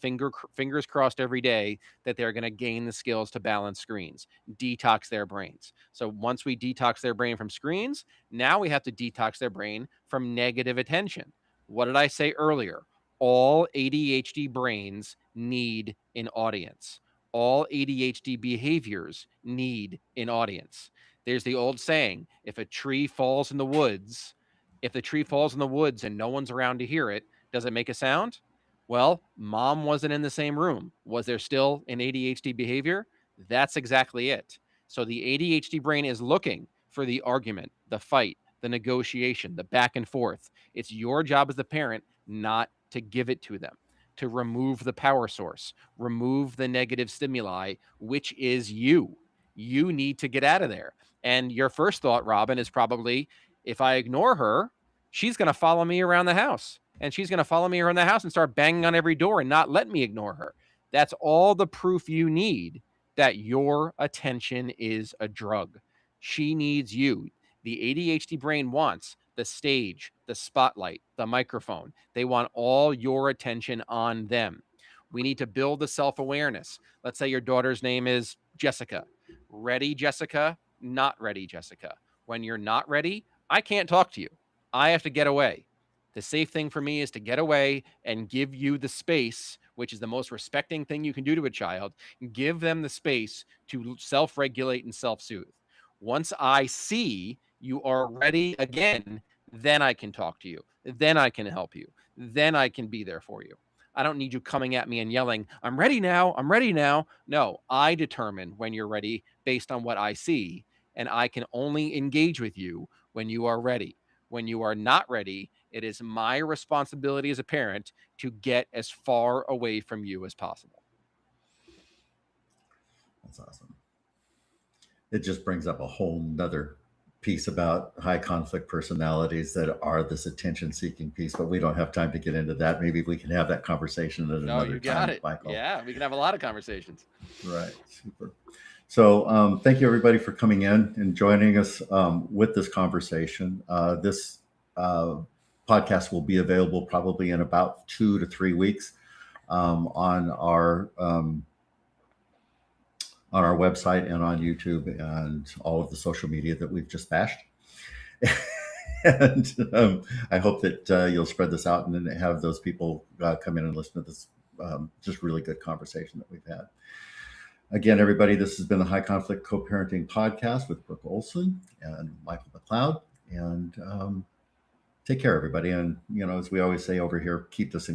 fingers crossed every day that they're going to gain the skills to balance screens. Detox their brains. So once we detox their brain from screens, now we have to detox their brain from negative attention. What did I say earlier? All ADHD brains need an audience. All ADHD behaviors need an audience. There's the old saying, if the tree falls in the woods and no one's around to hear it, does it make a sound? Well, mom wasn't in the same room. Was there still an ADHD behavior? That's exactly it. So the ADHD brain is looking for the argument, the fight, the negotiation, the back and forth. It's your job as the parent not to give it to them, to remove the power source, remove the negative stimuli, which is you. You need to get out of there. And your first thought, Robin, is probably, if I ignore her, she's going to follow me around the house. And she's going to follow me around the house and start banging on every door and not let me ignore her. That's all the proof you need that your attention is a drug. She needs you. The ADHD brain wants the stage, the spotlight, the microphone. They want all your attention on them. We need to build the self-awareness. Let's say your daughter's name is Jessica. Ready, Jessica? Not ready, Jessica. When you're not ready, I can't talk to you. I have to get away. The safe thing for me is to get away and give you the space, which is the most respecting thing you can do to a child. Give them the space to self-regulate and self-soothe. Once I see you are ready again, then I can talk to you. Then I can help you. Then I can be there for you. I don't need you coming at me and yelling, I'm ready now. I'm ready now. No, I determine when you're ready based on what I see. And I can only engage with you when you are ready. When you are not ready, it is my responsibility as a parent to get as far away from you as possible. That's awesome. It just brings up a whole nother piece about high conflict personalities that are this attention seeking piece, but we don't have time to get into that. Maybe we can have that conversation at another time, Michael. Yeah, we can have a lot of conversations. Right. Super. So thank you everybody for coming in and joining us with this conversation. This podcast will be available probably in about 2 to 3 weeks on our website and on YouTube and all of the social media that we've just bashed. And I hope that you'll spread this out and then have those people come in and listen to this just really good conversation that we've had. Again, everybody, this has been the High Conflict Co-Parenting Podcast with Brooke Olson and Michael McLeod. And take care, everybody. And, as we always say over here, keep this in